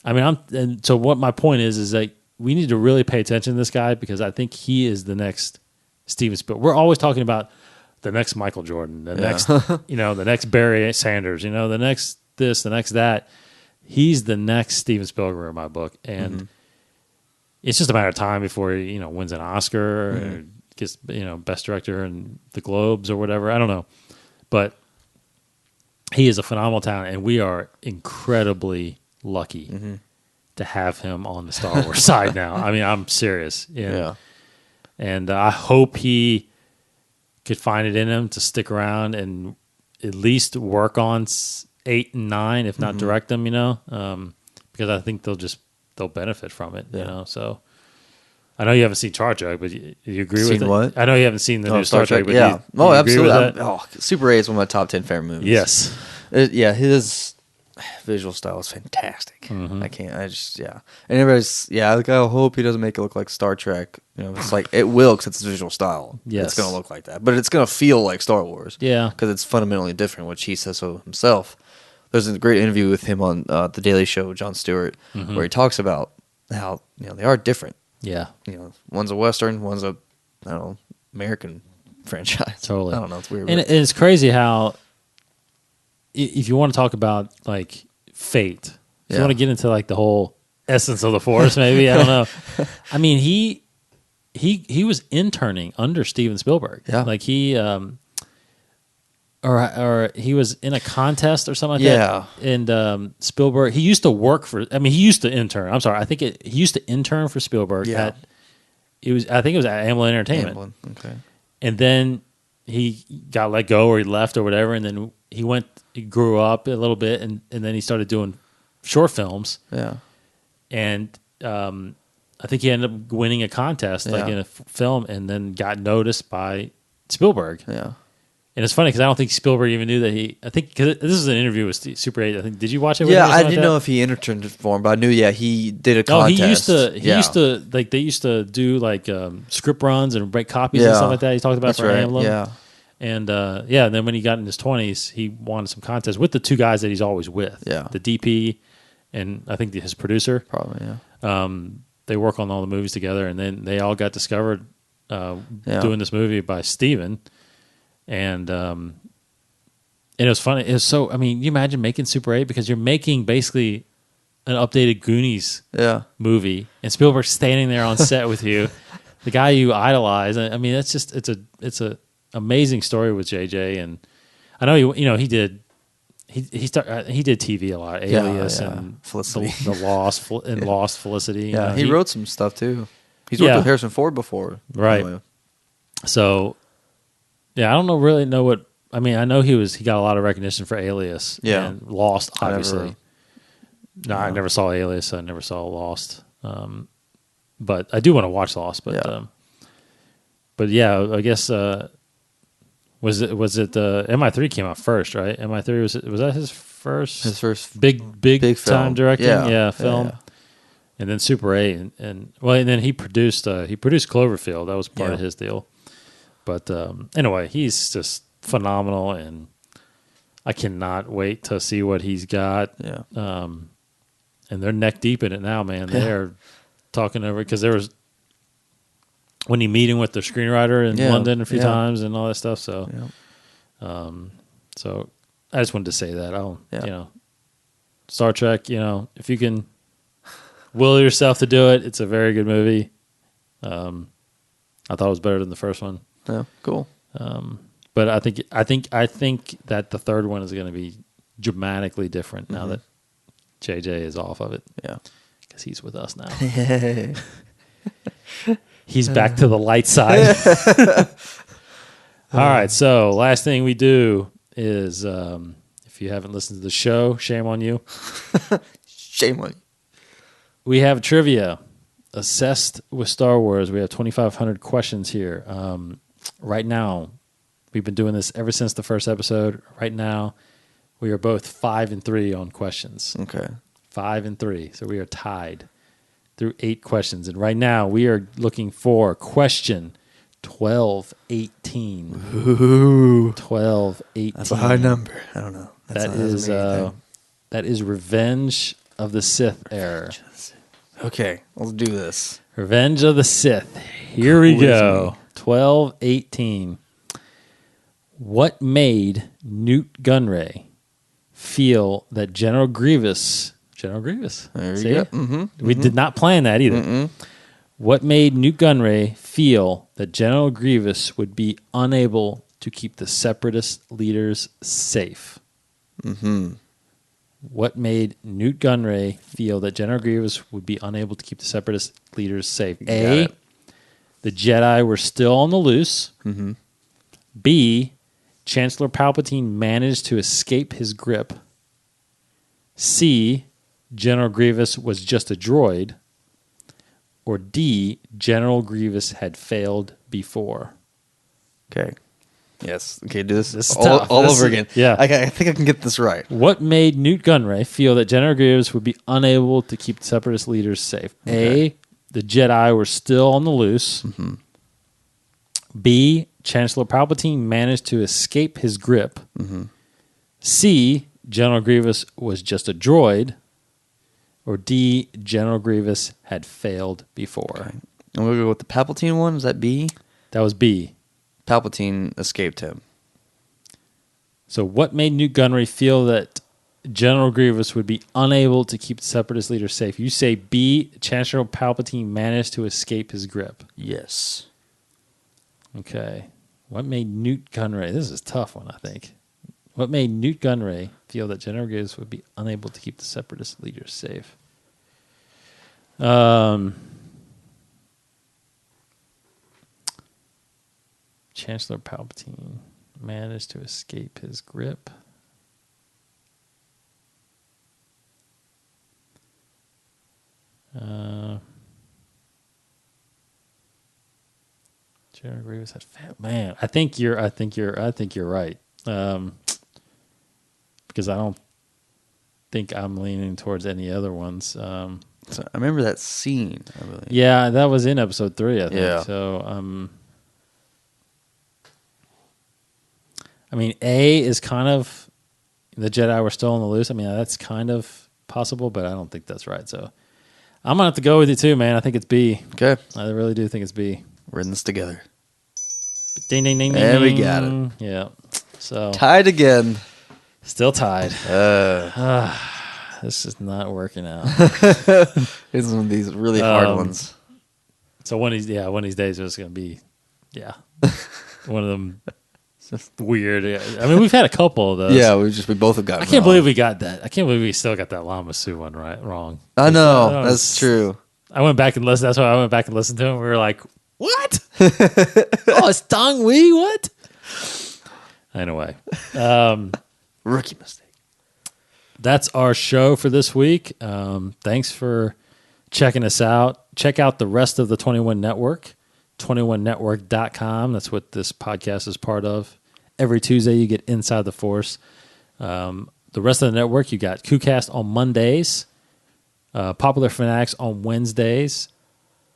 [SPEAKER 2] I mean, so what my point is that we need to really pay attention to this guy, because I think he is the next Steven Spielberg. We're always talking about the next Michael Jordan, the next, the next Barry Sanders, the next this, the next that. He's the next Steven Spielberg in my book, and it's just a matter of time before he, wins an Oscar or gets, best director in the Globes or whatever. I don't know, but he is a phenomenal talent, and we are incredibly lucky to have him on the Star Wars side now. I mean, I'm serious.
[SPEAKER 3] Yeah.
[SPEAKER 2] And I hope he could find it in him to stick around and at least work on 8 and 9, if not direct them, because I think they'll benefit from it, So I know you haven't seen Star Trek, but you agree with it?
[SPEAKER 3] What?
[SPEAKER 2] I know you haven't seen the new Star Trek, but
[SPEAKER 3] yeah.
[SPEAKER 2] do you
[SPEAKER 3] absolutely.
[SPEAKER 2] agree with that?
[SPEAKER 3] Super 8 is one of my top 10 favorite movies.
[SPEAKER 2] Yes.
[SPEAKER 3] His visual style is fantastic. And everybody's, I hope he doesn't make it look like Star Trek. It's like, it will, because it's his visual style.
[SPEAKER 2] Yes.
[SPEAKER 3] It's going to look like that. But it's going to feel like Star Wars.
[SPEAKER 2] Yeah.
[SPEAKER 3] Because it's fundamentally different, which he says so himself. There's a great interview with him on The Daily Show, Jon Stewart, where he talks about how, they are different.
[SPEAKER 2] Yeah.
[SPEAKER 3] One's a Western, one's a, American franchise.
[SPEAKER 2] Totally.
[SPEAKER 3] I don't know. It's weird.
[SPEAKER 2] And it's crazy how, if you want to talk about like fate, if you want to get into like the whole essence of the Force, maybe, I don't know. I mean, he was interning under Steven Spielberg.
[SPEAKER 3] Yeah.
[SPEAKER 2] Like he, or he was in a contest or something like that. And Spielberg, he used to work for. I mean, he used to intern. I'm sorry, he used to intern for Spielberg.
[SPEAKER 3] Yeah.
[SPEAKER 2] I think it was at Amblin Entertainment.
[SPEAKER 3] Amblin, okay.
[SPEAKER 2] And then he got let go, or he left, or whatever. And then he grew up a little bit, and then he started doing short films.
[SPEAKER 3] Yeah.
[SPEAKER 2] And I think he ended up winning a contest, like in a film, and then got noticed by Spielberg.
[SPEAKER 3] Yeah.
[SPEAKER 2] And it's funny because I don't think Spielberg even knew that I think, because this is an interview with Super 8. I think, did you watch it? With him or
[SPEAKER 3] I
[SPEAKER 2] something
[SPEAKER 3] didn't know if he interned for him, but I knew, he did a contest.
[SPEAKER 2] He used to, like, they used to do, like, script runs and break copies and stuff like that. He talked about for Amblin.
[SPEAKER 3] Yeah.
[SPEAKER 2] And, and then when he got in his 20s, he won some contests with the two guys that he's always with.
[SPEAKER 3] Yeah.
[SPEAKER 2] The DP and I think his producer.
[SPEAKER 3] Probably, yeah.
[SPEAKER 2] They work on all the movies together, and then they all got discovered doing this movie by Steven. And it was funny. It was so, I mean, you imagine making Super 8, because you're making basically an updated Goonies movie, and Spielberg's standing there on set with you, the guy you idolize. I mean, that's just, it's a amazing story with JJ. And I know he did TV a lot, Alias and
[SPEAKER 3] Felicity.
[SPEAKER 2] the Lost Felicity.
[SPEAKER 3] Yeah, he wrote some stuff too. He's worked with Harrison Ford before,
[SPEAKER 2] right?
[SPEAKER 3] Anyway.
[SPEAKER 2] So Yeah, I don't really know what. I mean, I know he got a lot of recognition for Alias.
[SPEAKER 3] Yeah.
[SPEAKER 2] And Lost, obviously. I never saw Alias. I never saw Lost. But I do want to watch Lost. But yeah, I guess was it MI3 came out first, right? MI3 was that his first big time
[SPEAKER 3] film.
[SPEAKER 2] directing film.
[SPEAKER 3] Yeah.
[SPEAKER 2] And then Super 8 and then he produced Cloverfield. That was part of his deal. But anyway, he's just phenomenal, and I cannot wait to see what he's got.
[SPEAKER 3] Yeah.
[SPEAKER 2] And they're neck deep in it now, man. They're talking over because there was when he meeting with the screenwriter in London a few times and all that stuff. So, so I just wanted to say that. Star Trek. If you can will yourself to do it, it's a very good movie. I thought it was better than the first one.
[SPEAKER 3] Yeah, cool.
[SPEAKER 2] But I think that the third one is going to be dramatically different now that JJ is off of it. Yeah, because he's with us now. He's back to the light side. All right. So last thing we do is, if you haven't listened to the show, shame on you.
[SPEAKER 3] Shame on you.
[SPEAKER 2] We have trivia. Assessed with Star Wars. We have 2,500 questions here. Right now, we've been doing this ever since the first episode. Right now, we are both 5-3 on questions.
[SPEAKER 3] Okay.
[SPEAKER 2] 5-3. So we are tied through 8 questions. And right now, we are looking for question 1218.
[SPEAKER 3] Ooh.
[SPEAKER 2] 1218.
[SPEAKER 3] That's a high number. I don't know.
[SPEAKER 2] That is Revenge of the Sith era.
[SPEAKER 3] Okay, let's do this.
[SPEAKER 2] Revenge of the Sith. Here we go. 1218. What made Newt Gunray feel that General Grievous? There you go. Mm-hmm. We did not plan that either. Mm-mm. What made Newt Gunray feel that General Grievous would be unable to keep the Separatist leaders safe?
[SPEAKER 3] Mm-hmm.
[SPEAKER 2] What made Newt Gunray feel that General Grievous would be unable to keep the Separatist leaders safe? A, the Jedi were still on the loose. Mm-hmm. B, Chancellor Palpatine managed to escape his grip. C, General Grievous was just a droid. Or D, General Grievous had failed before.
[SPEAKER 3] Okay. Yes. Okay, do this
[SPEAKER 2] all
[SPEAKER 3] over again.
[SPEAKER 2] Yeah.
[SPEAKER 3] I think I can get this right.
[SPEAKER 2] What made Newt Gunray feel that General Grievous would be unable to keep Separatist leaders safe? Okay. A, the Jedi were still on the loose. Mm-hmm. B, Chancellor Palpatine managed to escape his grip. Mm-hmm. C, General Grievous was just a droid. Or D, General Grievous had failed before.
[SPEAKER 3] Okay. I'm going to go with the Palpatine one. Is that B?
[SPEAKER 2] That was B.
[SPEAKER 3] Palpatine escaped him.
[SPEAKER 2] So what made Newt Gunray feel that General Grievous would be unable to keep the Separatist leaders safe? You say B, Chancellor Palpatine managed to escape his grip.
[SPEAKER 3] Yes.
[SPEAKER 2] Okay. What made Newt Gunray... This is a tough one, I think. What made Newt Gunray feel that General Grievous would be unable to keep the Separatist leaders safe? Chancellor Palpatine managed to escape his grip. General Grievous had failed. Man, I think you're right. Because I don't think I'm leaning towards any other ones.
[SPEAKER 3] So I remember that scene. I believe.
[SPEAKER 2] Yeah, that was in episode 3, I think.
[SPEAKER 3] Yeah.
[SPEAKER 2] So, I mean, A is kind of the Jedi were still on the loose. I mean, that's kind of possible, but I don't think that's right. So I'm going to have to go with you too, man. I think it's B.
[SPEAKER 3] Okay.
[SPEAKER 2] I really do think it's B.
[SPEAKER 3] We're in this together.
[SPEAKER 2] Ding, ding, ding, ding.
[SPEAKER 3] And we got it.
[SPEAKER 2] Yeah. So
[SPEAKER 3] tied again.
[SPEAKER 2] Still tied. This is not working out.
[SPEAKER 3] It's one of these really hard ones.
[SPEAKER 2] So one of these days it's going to be, one of them weird. I mean, we've had a couple of those.
[SPEAKER 3] Yeah, we both have gotten.
[SPEAKER 2] I can't believe we got that. I can't believe we still got that Lama Su one wrong.
[SPEAKER 3] I know that's true.
[SPEAKER 2] I went back and listened. That's why I went back and listened to him. We were like, "What? Oh, it's Dong Wei? What?" Anyway,
[SPEAKER 3] Rookie mistake.
[SPEAKER 2] that's our show for this week. Thanks for checking us out. Check out the rest of the 21 Network, 21network.com. That's what this podcast is part of. Every Tuesday, you get Inside the Force. The rest of the network, you got KooCast on Mondays, Popular Fanatics on Wednesdays,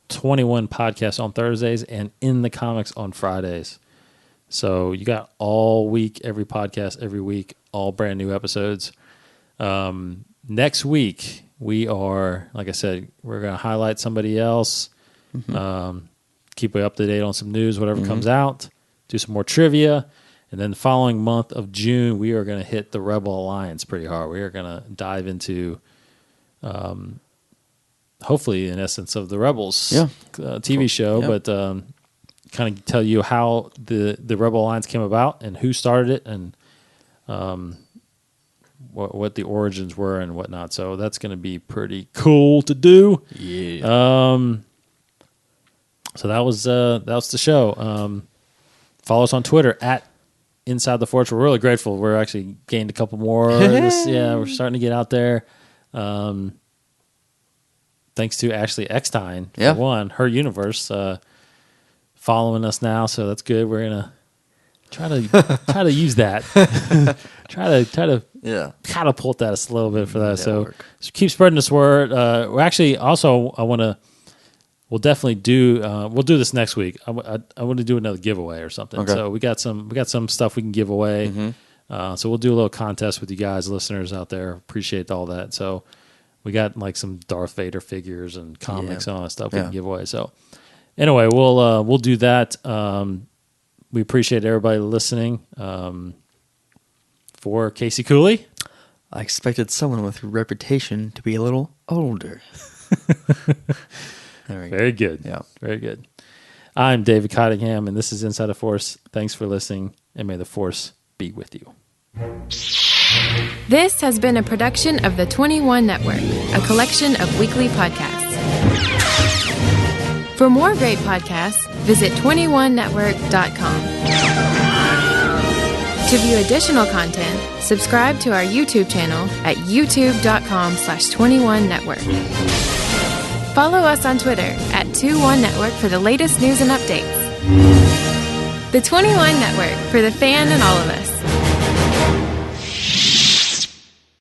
[SPEAKER 2] 21 Podcasts on Thursdays, and In the Comics on Fridays. So you got all week, every podcast, every week, all brand new episodes. Next week, we are, like I said, we're going to highlight somebody else, keep you up to date on some news, whatever comes out, do some more trivia. And then the following month of June, we are going to hit the Rebel Alliance pretty hard. We are going to dive into, hopefully, in essence, of the Rebels TV show, but kind of tell you how the Rebel Alliance came about and who started it and what the origins were and whatnot. So that's going to be pretty cool to do.
[SPEAKER 3] Yeah.
[SPEAKER 2] So that was the show. Follow us on Twitter at Inside the Forge. We're really grateful. We're actually gained a couple more. We're starting to get out there. Thanks to Ashley Eckstein for one, her universe following us now, so that's good. We're gonna try to use that. try to catapult that a little bit for that. So keep spreading this word. We're actually also we'll definitely do we'll do this next week. I want to do another giveaway or something. Okay. So we got some stuff we can give away. So we'll do a little contest with you guys, listeners out there. Appreciate all that. So we got like some Darth Vader figures and comics and all that stuff we can give away. So anyway, we'll do that. We appreciate everybody listening. For Casey Cooley,
[SPEAKER 3] I expected someone with a reputation to be a little older.
[SPEAKER 2] Very good. Yeah, very good. I'm David Cottingham, and this is Inside the Force. Thanks for listening, and may the Force be with you.
[SPEAKER 4] This has been a production of the 21 Network, a collection of weekly podcasts. For more great podcasts, visit 21network.com. To view additional content, subscribe to our YouTube channel at youtube.com/21network. Follow us on Twitter at 21network for the latest news and updates. The 21 Network, for the fan and all of us.